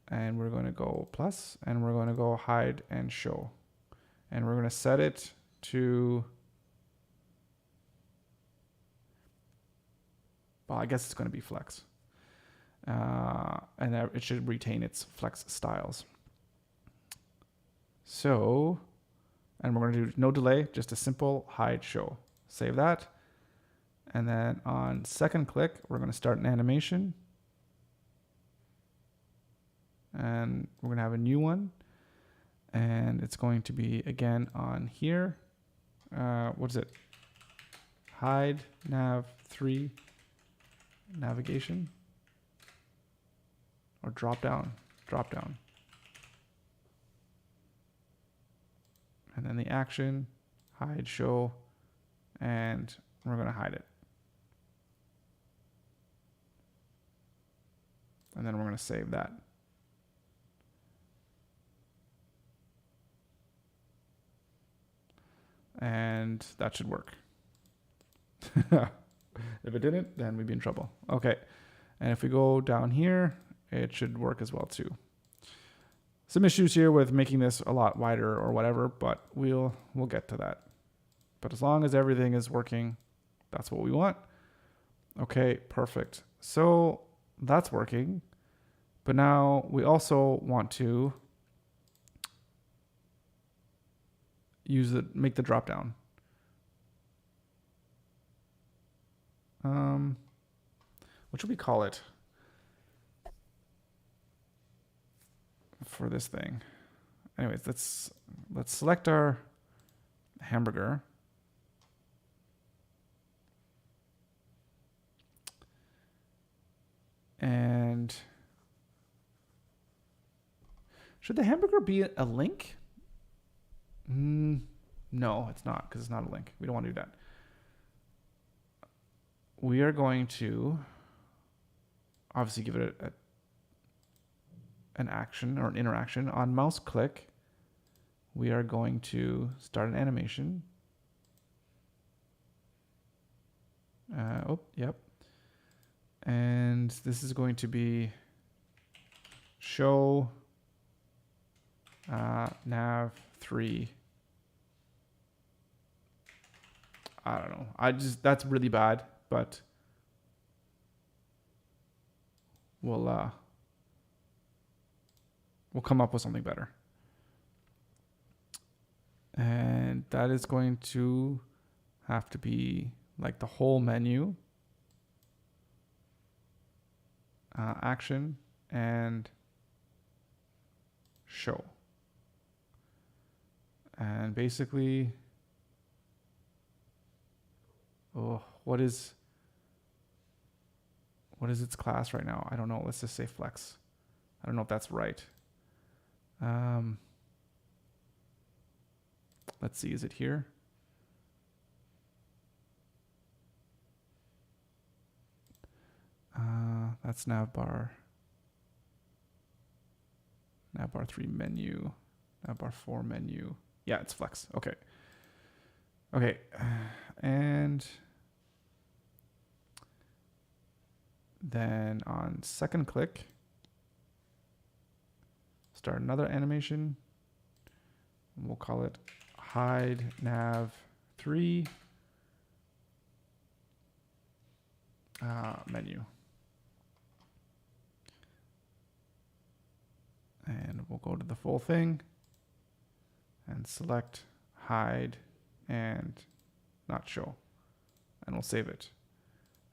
And we're going to go plus, and we're going to go hide and show. And we're going to set it to, well, I guess it's going to be flex. And it should retain its flex styles. So And we're going to do no delay, just a simple hide show. Save that. And then on second click, we're going to start an animation. And we're going to have a new one. And it's going to be, again, on here. What is it? Hide nav 3 navigation. Or drop down. And then the action, hide show, and we're going to hide it. And then we're going to save that. And that should work. If it didn't, then we'd be in trouble. Okay. And if we go down here, it should work as well too. Some issues here with making this a lot wider or whatever, but we'll get to that. But as long as everything is working, that's what we want. Okay, perfect. So that's working. But now we also want to make the drop down. What should we call it for this thing? Anyways, let's select our hamburger. And should the hamburger be a link? No, it's not, because it's not a link. We don't want to do that. We are going to obviously give it an action or an interaction. On mouse click, we are going to start an animation. Yep. And this is going to be show nav 3. I don't know. That's really bad, but we'll come up with something better. And that is going to have to be like the whole menu, action, and show. And basically, what is its class right now? I don't know. Let's just say flex. I don't know if that's right. Let's see, is it here? That's navbar. Navbar 3 menu. Navbar 4 menu. Yeah, it's flex. Okay. Okay. And then on second click, start another animation. We'll call it hide nav 3 menu. And we'll go to the full thing and select hide and not show. And we'll save it.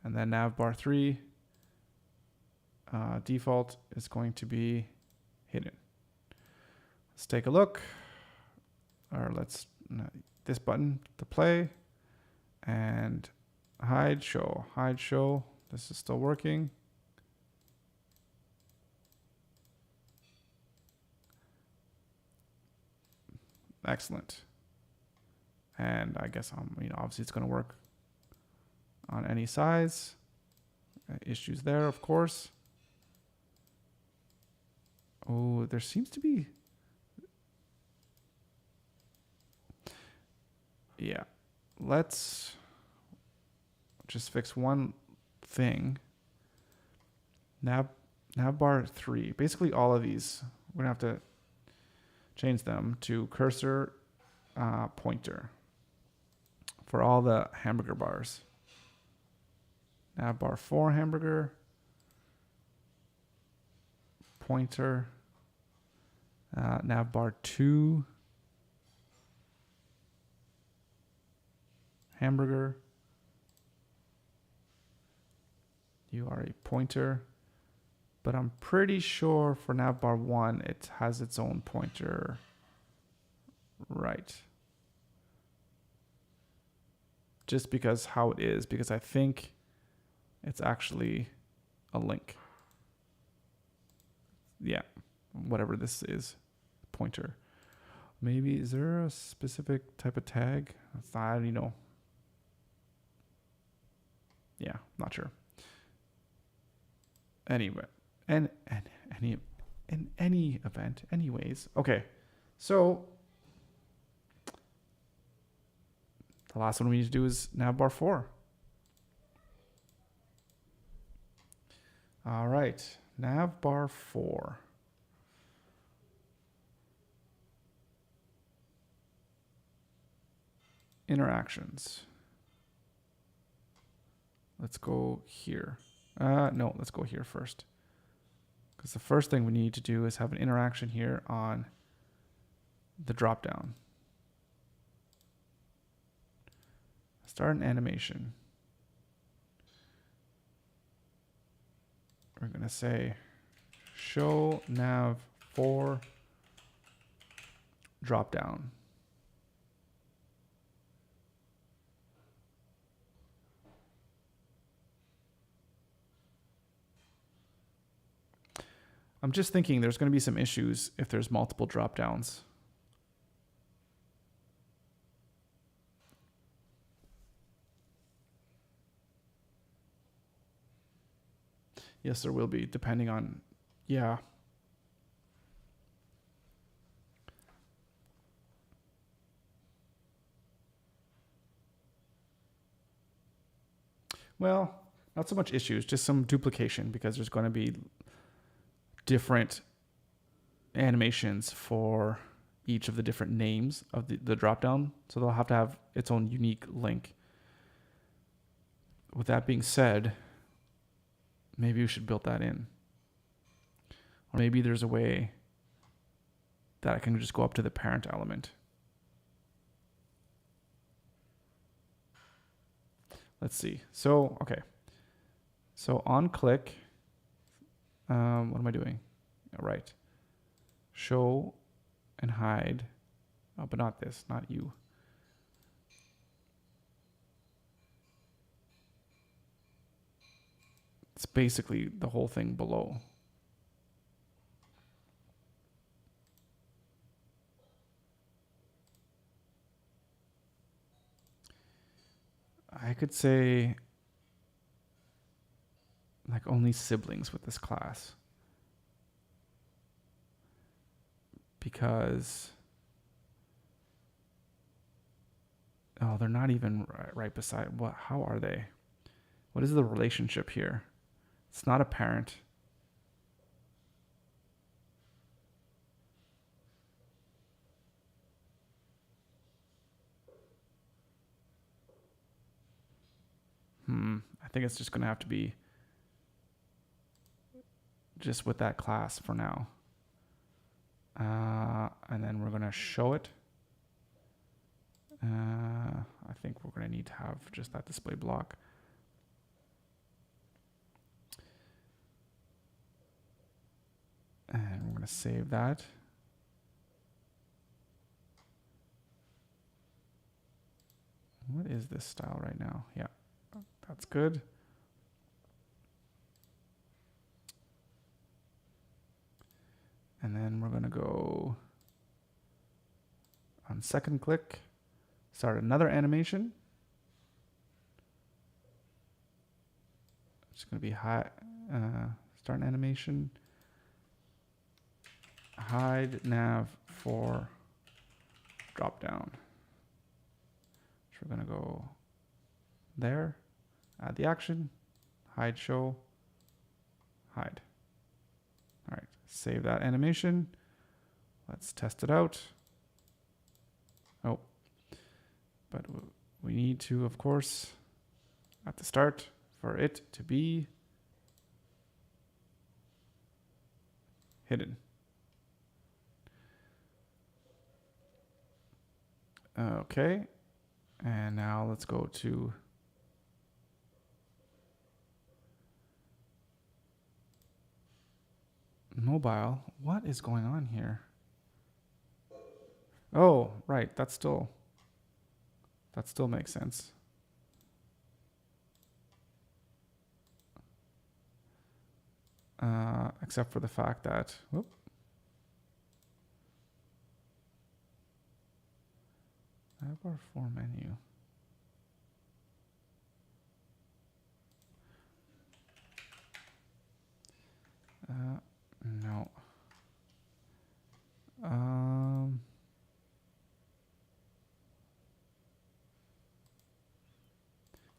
And then navbar 3 default is going to be hidden. Let's take a look. Or this button to play and hide show. This is still working. Excellent. And I guess obviously it's going to work on any size. Issues there, of course. Oh, there seems to be. Yeah. Let's just fix one thing. Navbar 3. Basically all of these, we're going to have to change them to cursor pointer for all the hamburger bars. Navbar 4 hamburger, pointer, navbar 2 hamburger. You are a pointer. But I'm pretty sure for navbar 1, it has its own pointer. Right. Just because how it is, because I think it's actually a link. Yeah, whatever this is, pointer. Maybe, is there a specific type of tag? I don't know. Yeah, not sure. Anyway, in any event, anyways. Okay, so the last one we need to do is navbar 4. All right, navbar 4. Interactions. Let's go here. No, let's go here first. Because the first thing we need to do is have an interaction here on the dropdown. Start an animation. We're going to say show nav 4 dropdown. I'm just thinking there's going to be some issues if there's multiple dropdowns. Yes, there will be, depending on, yeah. Well, not so much issues, just some duplication, because there's going to be different animations for each of the different names of the dropdown. So they'll have to have its own unique link. With that being said, maybe we should build that in. Or maybe there's a way that I can just go up to the parent element. Let's see. So, okay. So on click, what am I doing? All right. Show and hide. Oh, but not this, not you. It's basically the whole thing below. I could say like only siblings with this class. Because, oh, they're not even right beside, what? How are they? What is the relationship here? It's not apparent. I think it's just going to have to be just with that class for now. And then we're going to show it. I think we're going to need to have just that display block. And we're going to save that. What is this style right now? Yeah, that's good. And then we're going to go on second click, start another animation. It's going to be start an animation. Hide nav 4 drop down. So we're going to go there, add the action, hide show, hide. All right, save that animation. Let's test it out. Oh, but we need to, of course, at the start, for it to be hidden. Okay, And now let's go to mobile. What is going on here? Oh, right. That still makes sense. Except for the fact that, whoop. Navbar 4 menu. No.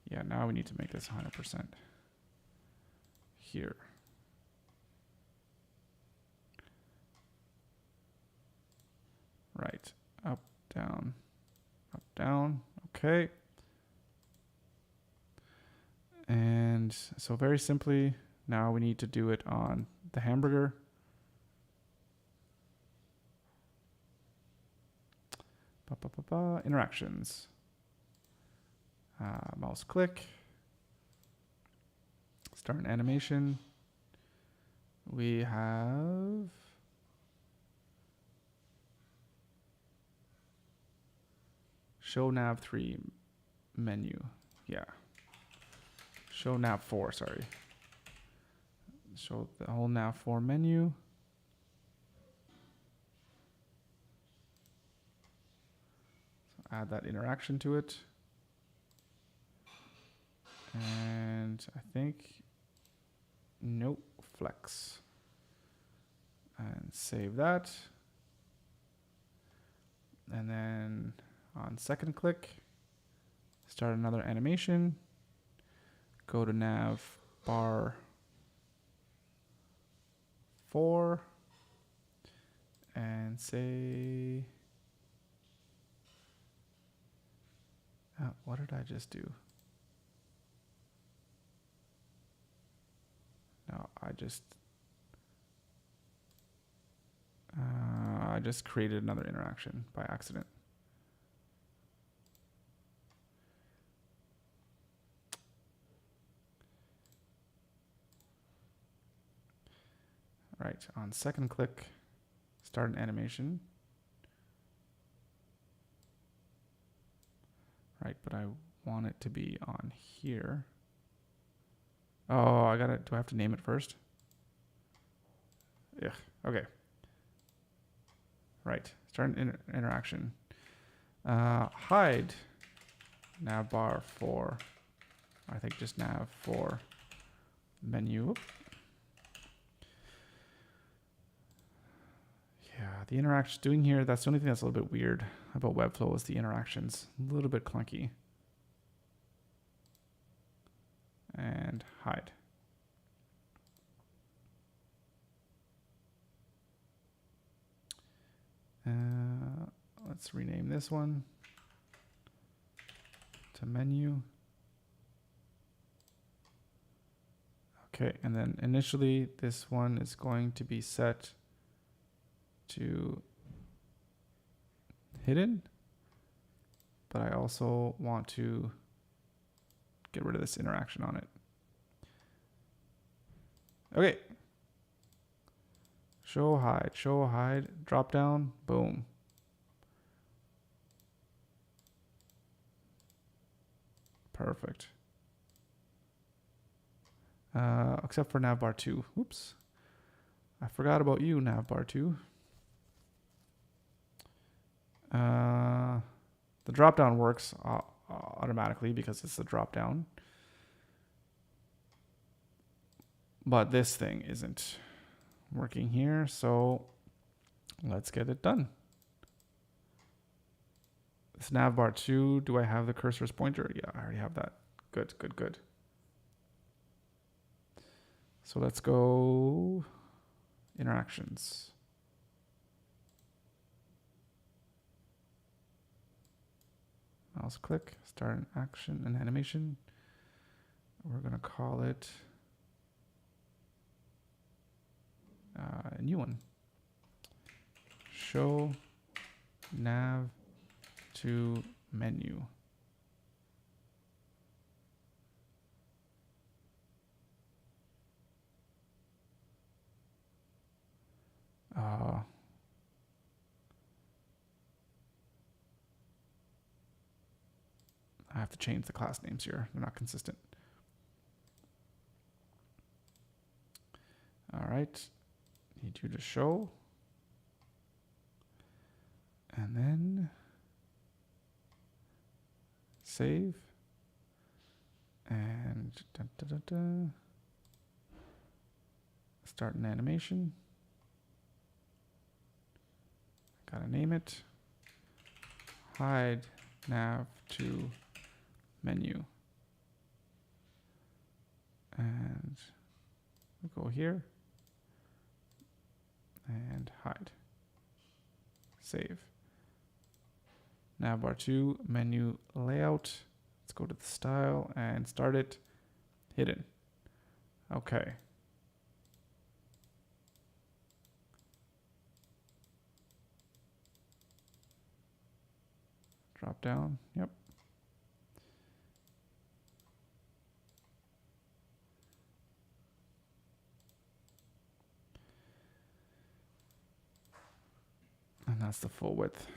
Yeah, now we need to make this 100% here. Right. Up, down, up, down. Okay. And so very simply, now we need to do it on the hamburger. Interactions. Mouse click. Start an animation. We have show nav 3 menu. Yeah. Show nav 4, sorry. Show the whole nav 4 menu. So add that interaction to it. And I think, nope, flex. And save that. And then on second click, start another animation. Go to nav bar 4 and say, what did I just do? No, I just created another interaction by accident. Right, on second click, start an animation. Right, but I want it to be on here. Oh, I got it. Do I have to name it first? Yeah. Okay. Right. Start an interaction. Hide nav bar 4. I think just nav 4 menu. Yeah, the interactions doing here, that's the only thing that's a little bit weird about Webflow is the interactions. A little bit clunky. And hide. Let's rename this one to menu. Okay, and then initially this one is going to be set to hidden, but I also want to get rid of this interaction on it. Okay. Show hide, drop down, boom. Perfect. Except for navbar 2. Oops. I forgot about you, navbar 2. The drop down works automatically because it's the drop down. But this thing isn't working here, so let's get it done. This navbar 2, do I have the cursor's pointer? Yeah, I already have that. Good, good, good. So let's go interactions. Mouse click, start an action, an animation. We're gonna call it a new one. Show nav to menu. I have to change the class names here. They're not consistent. All right. Need you to show. And then save. And start an animation. Gotta name it. Hide nav to menu. And we'll go here. And hide. Save. Navbar 2 menu layout. Let's go to the style and start it. Hidden. Okay. Drop down. Yep. And that's the full width.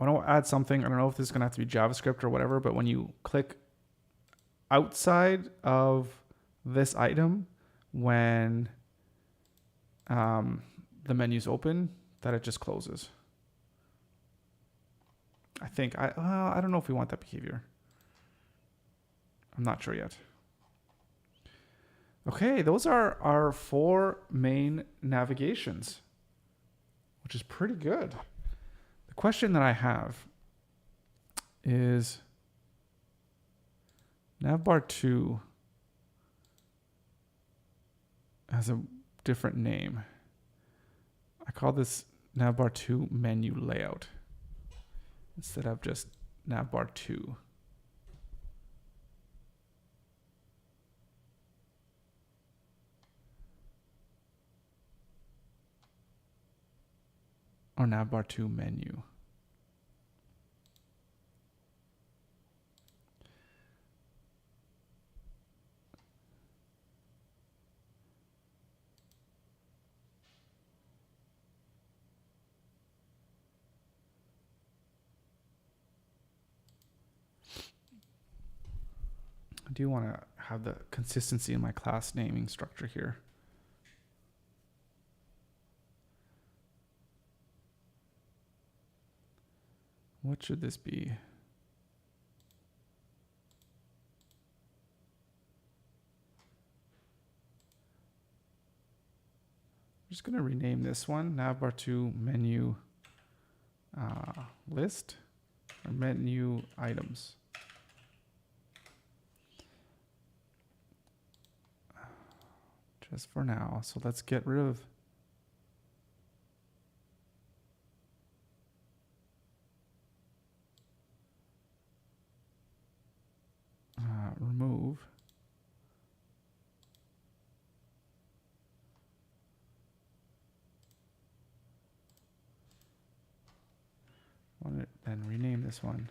I want to add something. I don't know if this is going to have to be JavaScript or whatever, but when you click outside of this item, when the menu's open, that it just closes. I think. I don't know if we want that behavior. I'm not sure yet. Okay, those are our 4 main navigations, which is pretty good. The question that I have is navbar 2 has a different name. I call this navbar 2 menu layout instead of just navbar 2. Or navbar 2 menu. I do want to have the consistency in my class naming structure here. What should this be? I'm just going to rename this one navbar 2 menu list or menu items. Just for now. So let's get rid of remove then rename this one.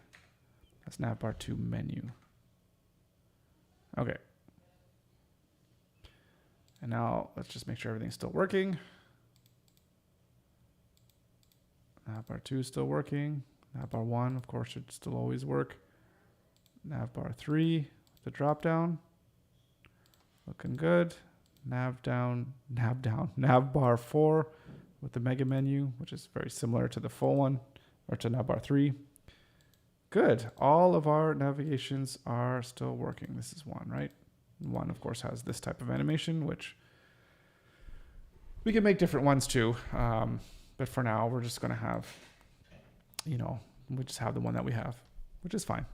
That's navbar 2 menu. Okay. And now let's just make sure everything's still working. Navbar 2 is still working. Navbar 1, of course, should still always work. Navbar 3, the drop down. Looking good. Navbar 4 with the mega menu, which is very similar to the full one, or to navbar 3. Good. All of our navigations are still working. This is 1, right? 1, of course, has this type of animation, which we can make different ones too. But for now, we're just going to have, we just have the one that we have, which is fine.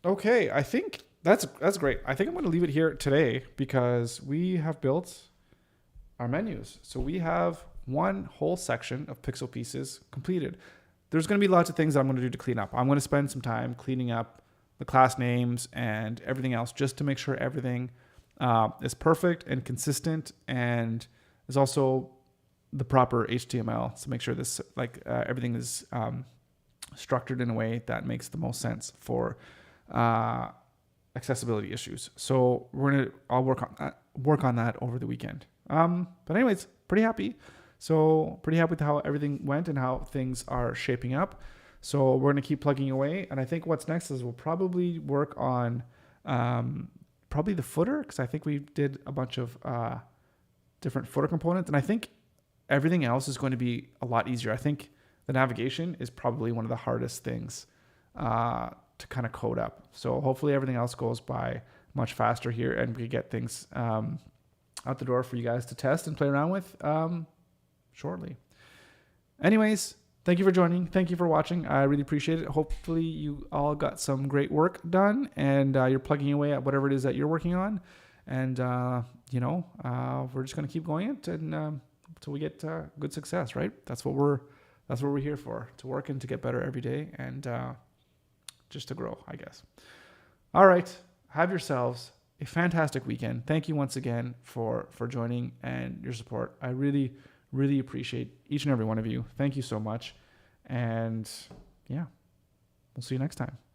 Okay, I think that's great. I think I'm going to leave it here today because we have built our menus. So we have one whole section of pixel pieces completed. There's going to be lots of things that I'm going to do to clean up. I'm going to spend some time cleaning up the class names and everything else just to make sure everything is perfect and consistent and is also the proper HTML to make sure this everything is structured in a way that makes the most sense for accessibility issues. So I'll work on that over the weekend. But anyways, pretty happy. So pretty happy with how everything went and how things are shaping up. So we're going to keep plugging away. And I think what's next is we'll probably work on probably the footer, because I think we did a bunch of different footer components. And I think everything else is going to be a lot easier. I think the navigation is probably one of the hardest things to kind of code up. So hopefully everything else goes by much faster here and we get things out the door for you guys to test and play around with shortly. Anyways, thank you for joining. Thank you for watching. I really appreciate it. Hopefully you all got some great work done and you're plugging away at whatever it is that you're working on. And, we're just going to keep going it until we get good success, right? That's what we're here for, to work and to get better every day and just to grow, I guess. All right. Have yourselves a fantastic weekend. Thank you once again for joining and your support. I really, really appreciate each and every one of you. Thank you so much. And yeah, we'll see you next time.